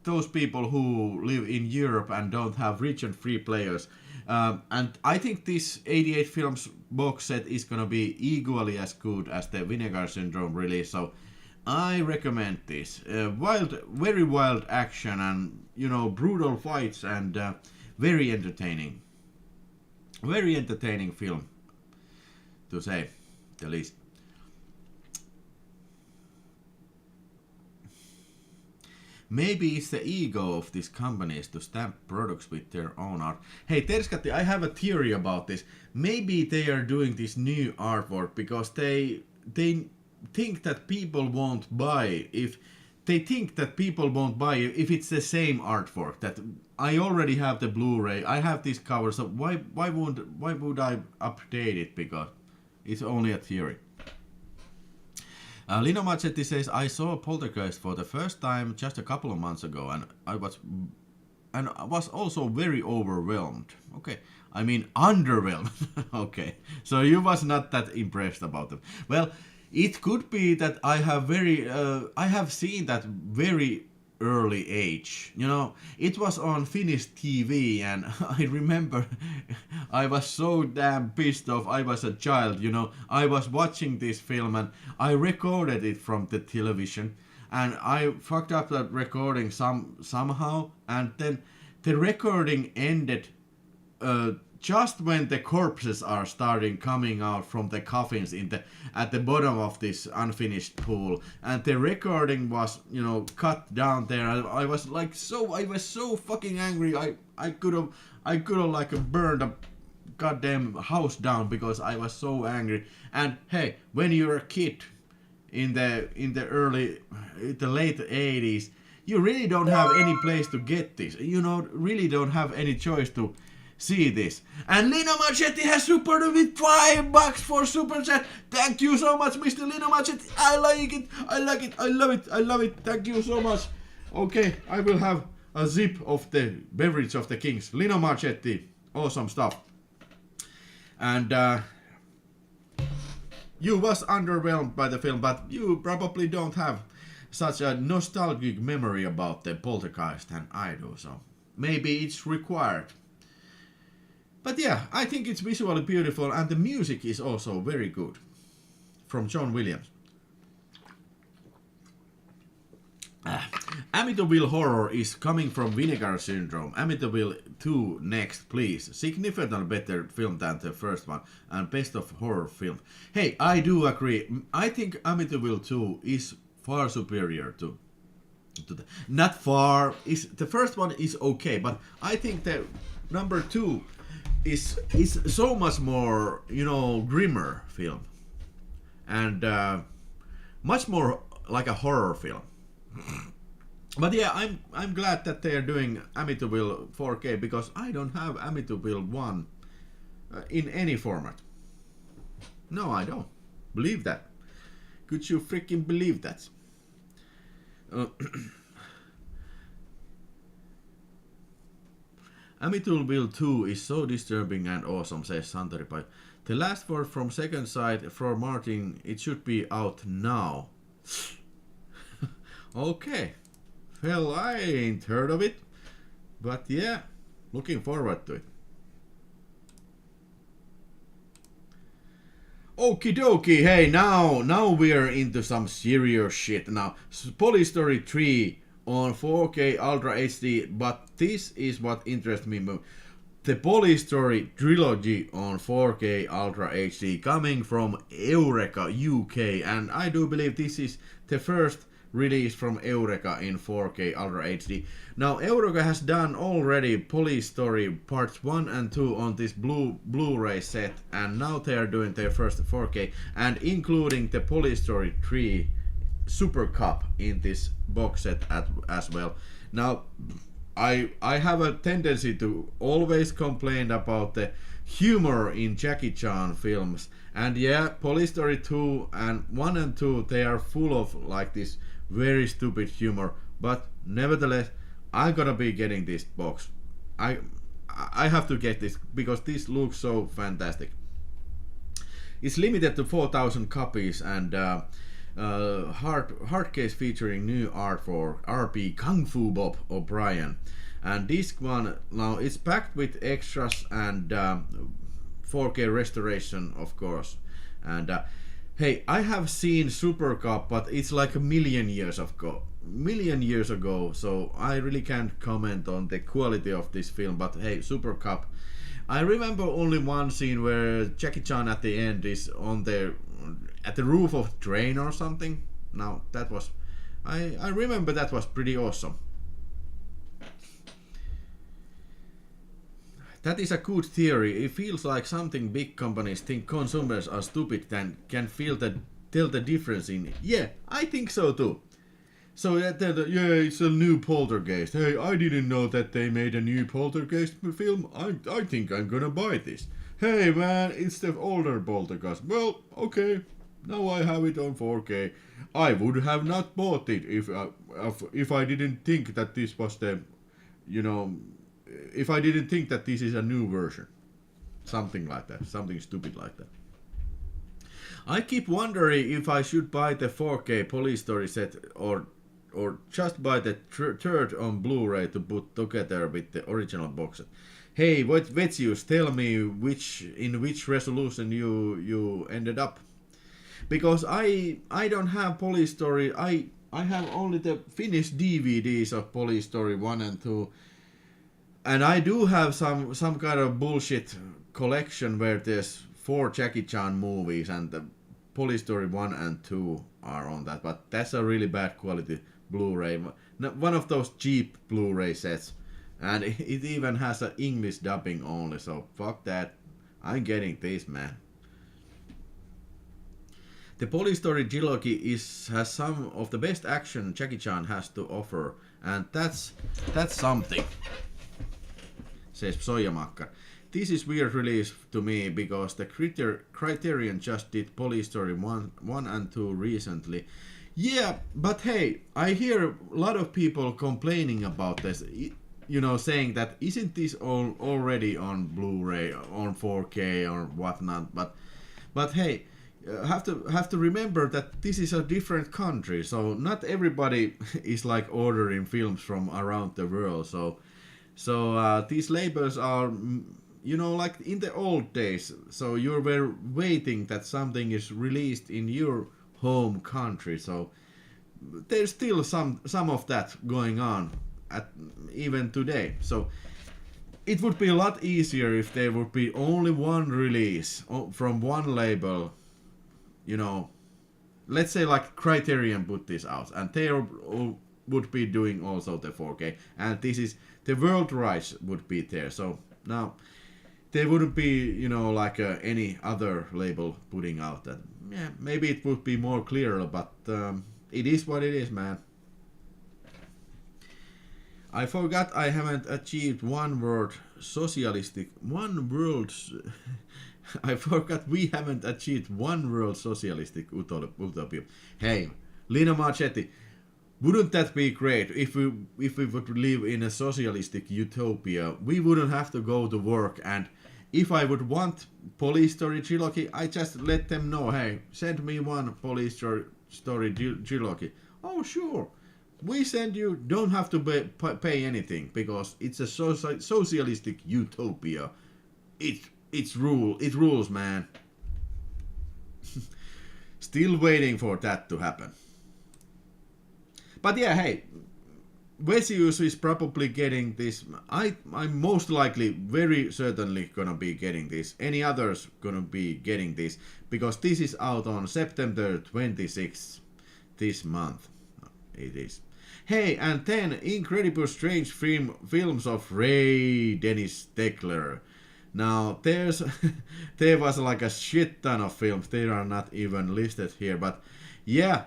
those people who live in Europe and don't have Region 3 players, and I think this 88 Films box set is gonna be equally as good as the Vinegar Syndrome release, so I recommend this. Very wild action and, you know, brutal fights and very entertaining. Very entertaining film, to say the least. Maybe it's the ego of these companies to stamp products with their own art. Hey, Terskatti, I have a theory about this. Maybe they are doing this new artwork because they think that people won't buy if if it's the same artwork. That I already have the Blu-ray, I have this cover, so why would I update it? Because it's only a theory. Lino Machetti says, I saw Poltergeist for the first time just a couple of months ago, and I was also very overwhelmed. Okay, I mean underwhelmed. Okay, so you was not that impressed about them. Well, it could be that I have seen that very early age. You know, it was on Finnish TV, and I remember I was so damn pissed off. I was a child, you know. I was watching this film and I recorded it from the television, and I fucked up that recording somehow, and then the recording ended just when the corpses are starting coming out from the coffins at the bottom of this unfinished pool, and the recording was, you know, cut down there. I was so fucking angry. I could have like burned a goddamn house down because I was so angry. And hey, when you're a kid in the late 80s, you really don't have any place to get this. You know, really don't have any choice to see this. And Lino Machetti has supported with $5 for Super Chat. Thank you so much, Mr. Lino Machetti. I like it. I like it. I love it. I love it. Thank you so much. Okay, I will have a sip of the beverage of the kings. Lino Machetti. Awesome stuff. And you was underwhelmed by the film, but you probably don't have such a nostalgic memory about the Poltergeist and I do, so maybe it's required. But yeah, I think it's visually beautiful, and the music is also very good. From John Williams. Amityville horror is coming from Vinegar Syndrome. Amityville 2 next, please. Significantly better film than the first one, and best of horror film. Hey, I do agree. I think Amityville 2 is far superior to the, not far. The first one is okay, but I think that number 2 is so much more, you know, grimmer film, and much more like a horror film. But yeah, I'm glad that they are doing Amityville 4K, because I don't have Amityville 1 in any format. No, I don't. Believe that. Could you freaking believe that? Amityville 2 is so disturbing and awesome, says Santeri. But the last word from second side for Martin, it should be out now. Okay. Well, I ain't heard of it. But yeah, looking forward to it. Okie dokie, hey, now we're into some serious shit. Now, Police Story 3 on 4K Ultra HD, but this is what interests me most. The Police Story Trilogy on 4K Ultra HD coming from Eureka UK, and I do believe this is the first release from Eureka in 4K Ultra HD. Now, Eureka has done already Police Story parts 1 and 2 on this Blu-ray set, and now they are doing their first 4K, and including the Police Story 3 Super Cup in this box set as well. Now, I have a tendency to always complain about the humor in Jackie Chan films, and yeah, Police Story 2 and 1 and 2, they are full of like this very stupid humor, but nevertheless, I'm gonna be getting this box. I have to get this because this looks so fantastic. It's limited to 4,000 copies, and hard case featuring new art for RP Kung Fu Bob O'Brien. And this one now it's packed with extras and 4K restoration, of course. And hey, I have seen Super Cup, but it's like a million years ago, so I really can't comment on the quality of this film. But hey, Super Cup, I remember only one scene where Jackie Chan at the end is on at the roof of a train or something. Now that was, I remember that was pretty awesome. That is a good theory. It feels like something big companies think consumers are stupid and can tell the difference in. Yeah, I think so too. So yeah, it's a new Poltergeist. Hey, I didn't know that they made a new Poltergeist film. I think I'm gonna buy this. Hey man, it's the older Poltergeist. Well, okay, now I have it on 4K. I would have not bought it if I didn't think that this was the, if I didn't think that this is a new version. Something like that. Something stupid like that. I keep wondering if I should buy the 4K Police Story set or just buy the third on Blu-ray to put together with the original box set. Hey, Vhs, tell me in which resolution you ended up. Because I don't have Police Story. I have only the finished DVDs of Police Story 1 and 2. And I do have some kind of bullshit collection where there's 4 Jackie Chan movies and the Police Story 1 and 2 are on that, but that's a really bad quality Blu-ray. One of those cheap Blu-ray sets, and it even has an English dubbing only, so fuck that. I'm getting this, man. The Police Story Trilogy has some of the best action Jackie Chan has to offer, and that's something, says Psoyamakkar. This is weird release to me because the Criterion just did Police Story 1 and 2 recently. Yeah, but hey, I hear a lot of people complaining about this, saying that isn't this already on Blu-ray, on 4K or whatnot, but hey, have to remember that this is a different country, so not everybody is like ordering films from around the world, so these labels are, like in the old days, so you were waiting that something is released in your home country, so there's still some of that going on even today. So it would be a lot easier if there would be only one release from one label, let's say like Criterion put this out and they would be doing also the 4K, and this is the world rights would be there, so now there wouldn't be like any other label putting out that. Yeah, maybe it would be more clear, but it is what it is, man. I forgot I haven't achieved one world socialistic I forgot we haven't achieved one world socialistic utopia. Hey, Lino Marchetti, Wouldn't that be great if we would live in a socialistic utopia? We wouldn't have to go to work, and if I would want police story trilogy, I just let them know, hey, send me one police story trilogy. Oh sure, we send you. Don't have to pay anything because it's a socialistic utopia. It rules, man. Still waiting for that to happen. But yeah, hey, Vhs is probably getting this. I'm most likely, very certainly gonna be getting this. Any others gonna be getting this because this is out on September 26th this month. It is. Hey, and 10 incredible strange films of Ray Dennis Stegler. Now there was like a shit ton of films. They are not even listed here, but yeah.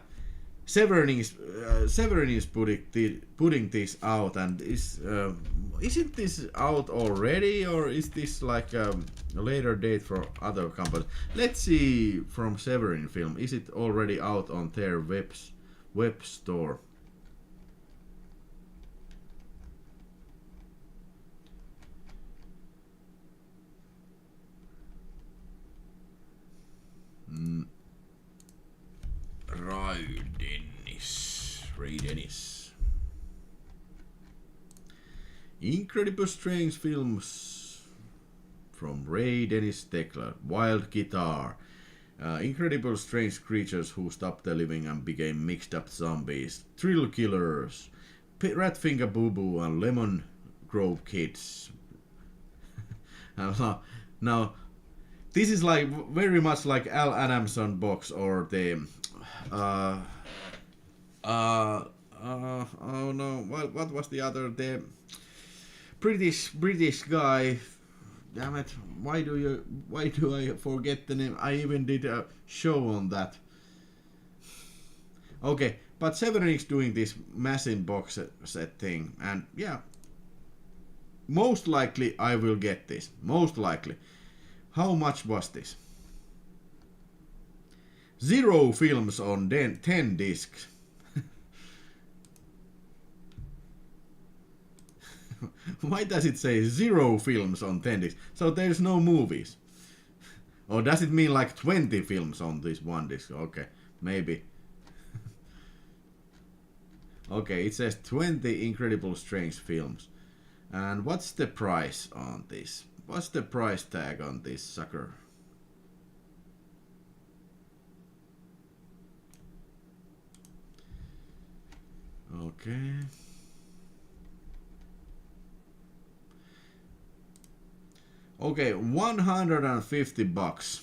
Severin is putting this out, and isn't this out already, or is this like a later date for other companies? Let's see from Severin Film. Is it already out on their web store? Ray Dennis. Incredible strange films from Ray Dennis Stegler. Wild Guitar. Incredible strange creatures who stopped the living and became mixed up zombies. Thrill Killers. Ratfinger Boo Boo and Lemon Grove Kids. Now, this is like very much like Al Adamson box or the oh no, what was the other, the British guy, damn it, why do I forget the name? I even did a show on that. Okay, but Severin is doing this massive box set thing, and yeah, most likely I will get this, most likely. How much was this? 0 films on 10 discs. Why does it say 0 films on 10 discs? So there's no movies. Or does it mean like 20 films on this one disc? Okay, maybe. Okay, it says 20 incredible strange films. And what's the price on this? What's the price tag on this sucker? Okay. Okay, $150.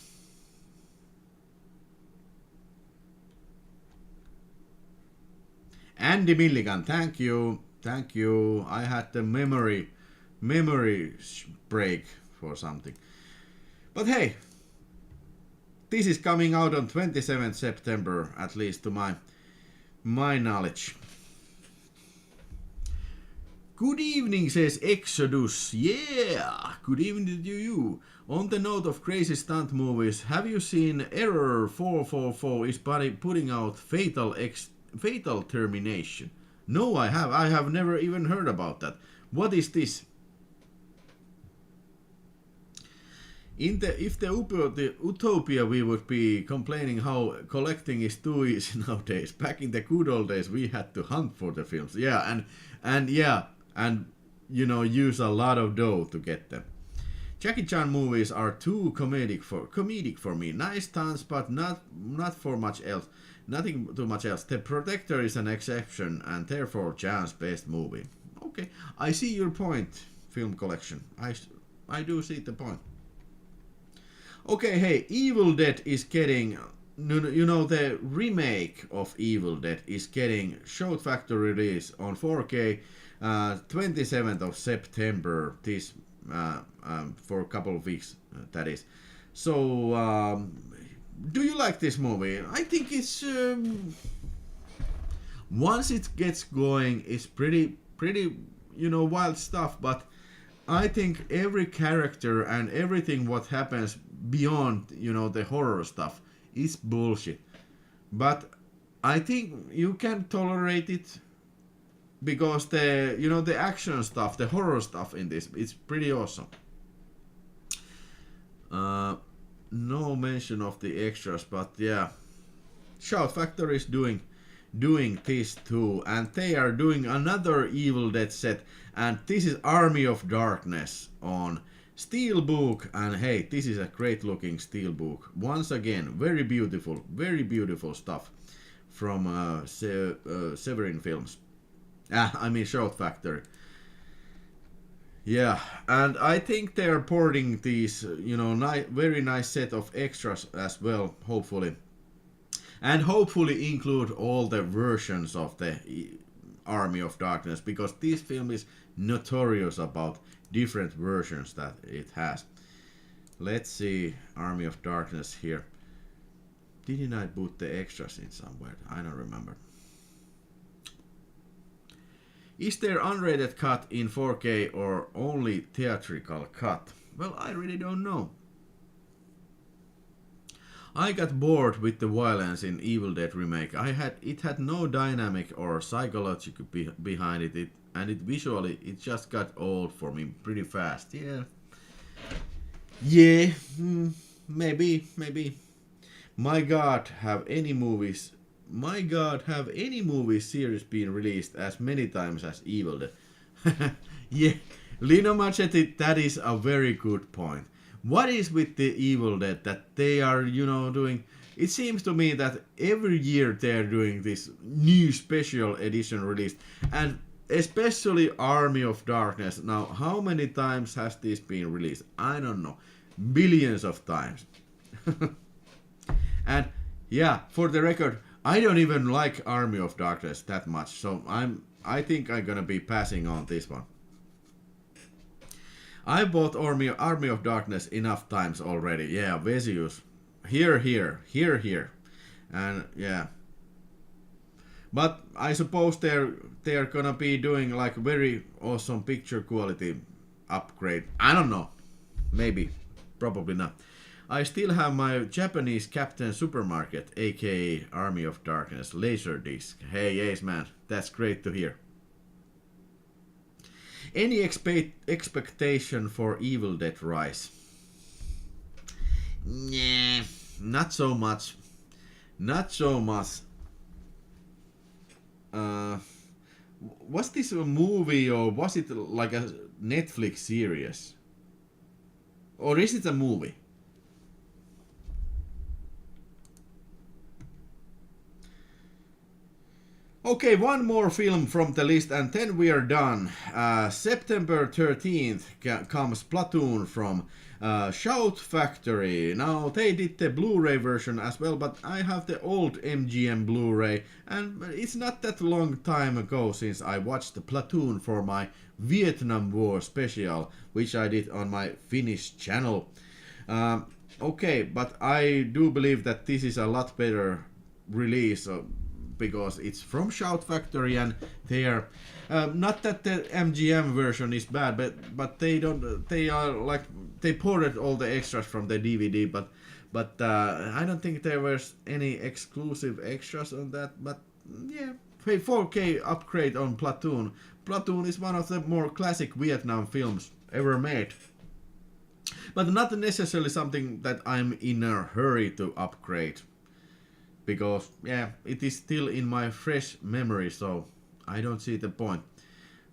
Andy Milligan, thank you. Thank you. I had the memory break for something. But hey, this is coming out on 27th September, at least to my knowledge. Good evening, says Exodus. Yeah, good evening to you. On the note of crazy stunt movies, have you seen Error 444 is putting out Fatal Termination? No, I have never even heard about that. What is this? If the utopia, we would be complaining how collecting is too easy nowadays. Back in the good old days, we had to hunt for the films. Yeah, and you know, use a lot of dough to get them. Jackie Chan movies are too comedic for me. Nice stunts, but not for much else. Nothing too much else. The Protector is an exception, and therefore Chan's best movie. Okay, I see your point, film collection. I do see the point. Okay, hey, Evil Dead is getting, you know, the remake of Evil Dead is getting Shout Factory release on 4K 27th of September, this for a couple of weeks, that is. So, do you like this movie? I think it's, once it gets going, it's pretty, you know, wild stuff, but I think every character and everything what happens beyond, you know, the horror stuff is bullshit. But I think you can tolerate it because the action stuff, the horror stuff in this, it's pretty awesome. No mention of the extras, but yeah, Shout Factory is doing this too, and they are doing another Evil Dead set, and this is Army of Darkness on Steelbook, and hey, this is a great looking Steelbook. Once again, very beautiful stuff from Severin Films. I mean Shout Factory. Yeah, and I think they are porting these, very nice set of extras as well, hopefully. And hopefully include all the versions of the Army of Darkness, because this film is notorious about different versions that it has. Let's see Army of Darkness here. Didn't I put the extras in somewhere? I don't remember. Is there unrated cut in 4K or only theatrical cut? Well, I really don't know. I got bored with the violence in Evil Dead remake. It had no dynamic or psychology behind it, and visually it just got old for me pretty fast. Yeah, maybe. My God, have any movies series been released as many times as Evil Dead? Yeah, Lino Machete, that is a very good point. What is with the Evil Dead that they are, doing? It seems to me that every year they are doing this new special edition release, and especially Army of Darkness. Now, how many times has this been released? I don't know. Billions of times. And yeah, for the record, I don't even like Army of Darkness that much, so I think I'm gonna be passing on this one. I bought Army of Darkness enough times already. Yeah, Vhs. Here. And yeah. But I suppose they're gonna be doing like very awesome picture quality upgrade. I don't know. Maybe. Probably not. I still have my Japanese Captain Supermarket, aka Army of Darkness Laserdisc. Hey, Ace man, that's great to hear. Any expectation for Evil Dead Rise? Nah, not so much. Was this a movie or was it like a Netflix series? Or is it a movie? Okay, one more film from the list and then we are done. September 13th comes Platoon from Shout Factory. Now, they did the Blu-ray version as well, but I have the old MGM Blu-ray, and it's not that long time ago since I watched the Platoon for my Vietnam War special, which I did on my Finnish channel. Okay, but I do believe that this is a lot better release, because it's from Shout Factory and they are not that the MGM version is bad, but they ported all the extras from the DVD, but I don't think there was any exclusive extras on that. But yeah, 4K upgrade on Platoon. Platoon is one of the more classic Vietnam films ever made, but not necessarily something that I'm in a hurry to upgrade. Because, yeah, it is still in my fresh memory, so I don't see the point.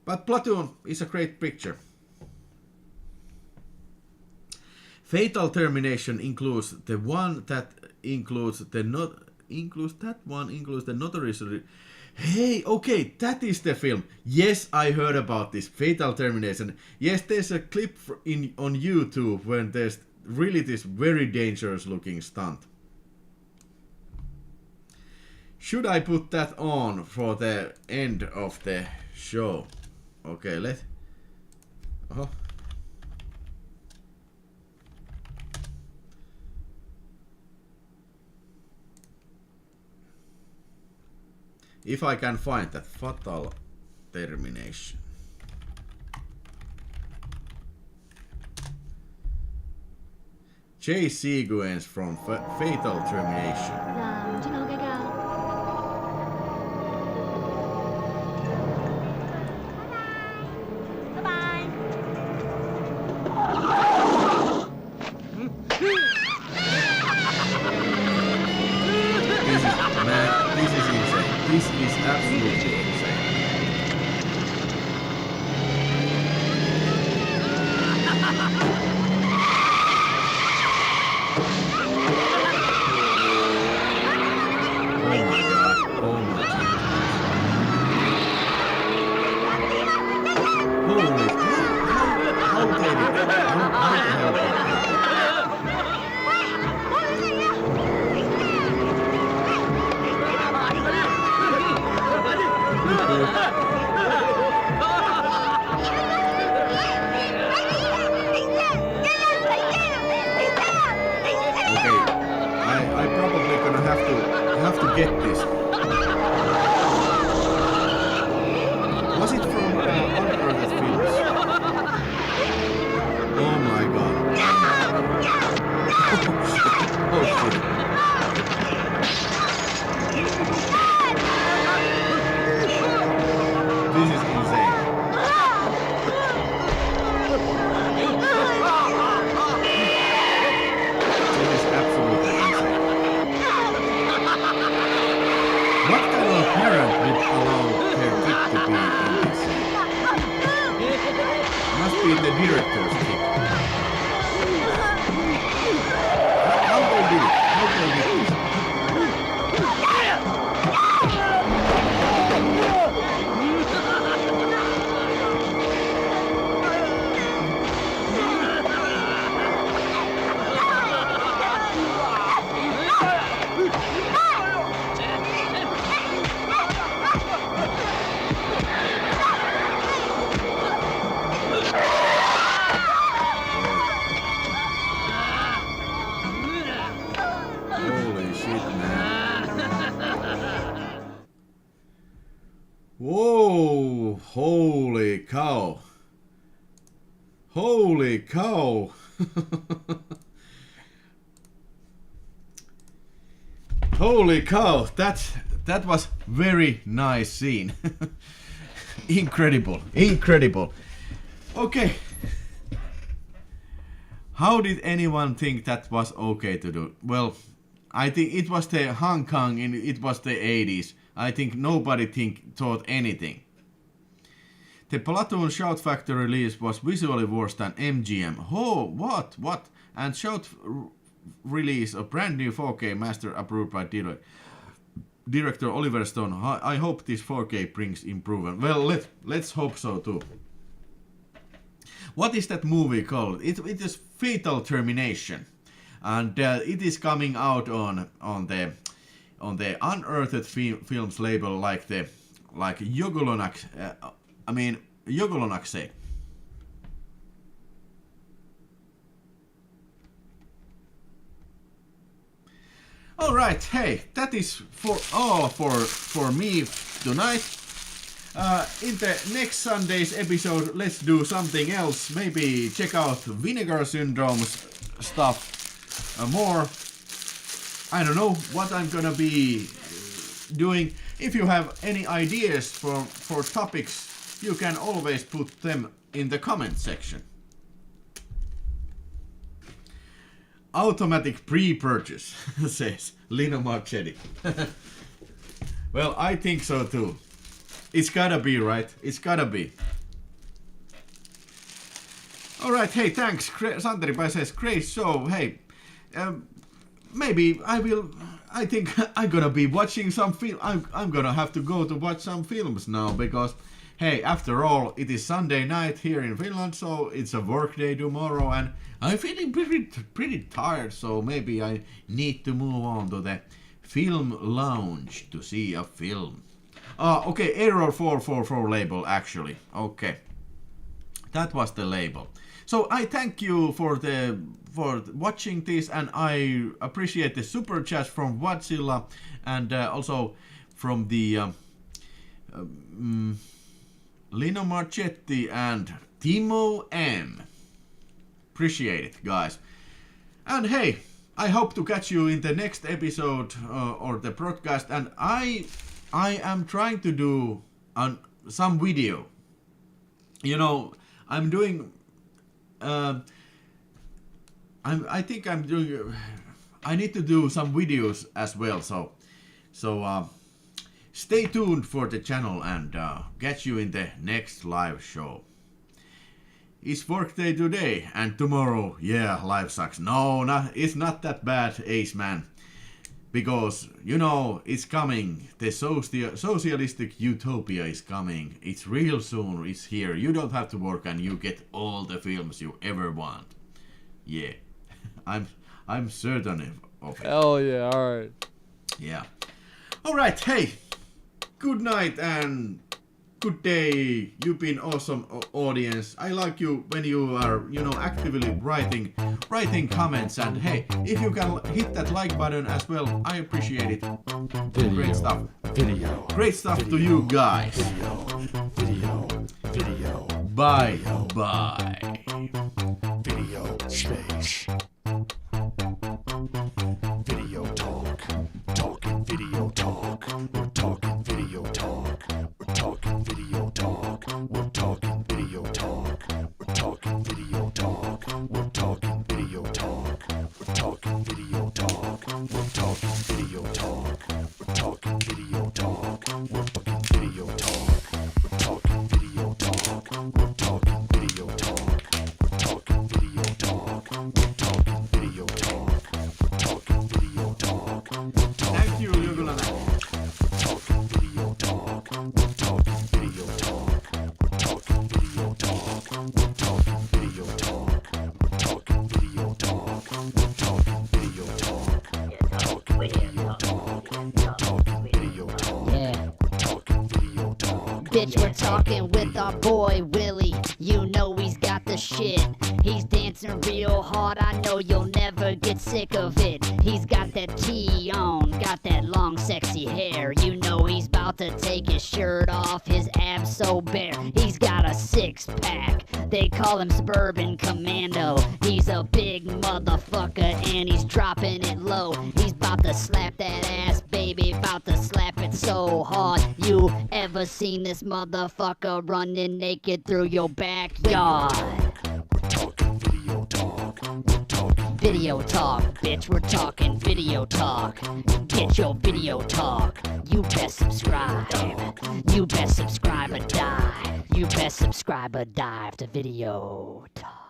But Platoon is a great picture. Fatal Termination includes the one that includes the notoriously. Hey, okay, that is the film. Yes, I heard about this Fatal Termination. Yes, there's a clip on YouTube when there's really this very dangerous looking stunt. Should I put that on for the end of the show? Okay, if I can find that Fatal Termination. Chase sequence from Fatal Termination. get this. Was it from Unearthed Films? Oh my god. Oh shit. This is insane. This is absolutely insane. What kind of parent would allow their kid to be in this? Must be the director's kid. How they did it? How they did this? Holy shit, man. Whoa, holy cow. Holy cow. Holy cow, that was very nice scene. Incredible, incredible. Okay. How did anyone think that was okay to do? Well, I think it was the Hong Kong and it was the 80s. I think nobody thought anything. The Platoon Shout Factor release was visually worse than MGM. Oh, what? And Shout release a brand new 4K master approved by director Oliver Stone. I hope this 4K brings improvement. Well, let's hope so too. What is that movie called? It is Fatal Termination, and it is coming out on the Unearthed Films label, like Jogolonax. Jogolonaxe. All right, hey, that is all for me tonight. In the next Sunday's episode, let's do something else. Maybe check out Vinegar Syndrome's stuff more. I don't know what I'm gonna be doing. If you have any ideas for topics, you can always put them in the comment section. Automatic pre-purchase, says Lino Marchetti. Well, I think so too. It's gotta be, right? It's gotta be. Alright, hey, thanks. Santeri says, great show. Hey, maybe I think I'm gonna be watching some film. I'm gonna have to go to watch some films now because, hey, after all, it is Sunday night here in Finland, so it's a work day tomorrow, and I'm feeling pretty tired, so maybe I need to move on to the film lounge to see a film. Okay, error 444 label, actually. Okay, that was the label. So I thank you for watching this, and I appreciate the super chat from Wadzilla and also from the Lino Marchetti and Timo M. Appreciate it, guys. And hey, I hope to catch you in the next episode or the broadcast, and I am trying to do some video. You know, I'm doing. I think I'm doing. I need to do some videos as well. So stay tuned for the channel and catch you in the next live show. It's work day today and tomorrow. Yeah, life sucks. No, it's not that bad, Ace Man. Because, you know, it's coming. The socialistic utopia is coming. It's real soon. It's here. You don't have to work and you get all the films you ever want. Yeah. I'm certain of it. Hell yeah, alright. Yeah. Alright, hey. Good night and good day. You've been awesome audience. I like you when you are, actively writing comments. And hey, if you can hit that like button as well, I appreciate it. Great stuff. Great stuff to you guys. Video. Bye. Bye. Video space. Video talk. Talking video talk. We're talking video talk. We're talking video talk. We're talking video talk. We're talking video talk. We're talking video talk. We're talking video talk. We're talking video talk. We're talking video talk. We're talking video talk. We're talking video talk. We're talking video talk. We're talking video talk. We're talking video talk. We're talking video talk. Thank you, Jugulana. We're talking video talk. We're talking video talk. We're talking video talk. We're talking video talk. We're talking video talk. We're talking video talk. Talking video talk. We're talking video talk. Yeah. We're talking video talk. Bitch, we're talking with our boy Willie. You know he's got the shit. He's dancing real hard. I know you'll never get sick of it. He's got that tee on, got that long sexy hair. You know he's about to take his shirt off, his abs so bare. He's got a six-pack. They call him Suburban Commando. He's a big motherfucker and he's dropping it low. He's about to slap that ass, baby, about to slap it so hard. You ever seen this motherfucker running naked through your backyard? We're talking video talk. We're talking Video talk, bitch, we're talking video talk. Get your video talk. You best subscribe. You best subscribe or die. You best subscribe or dive to video talk.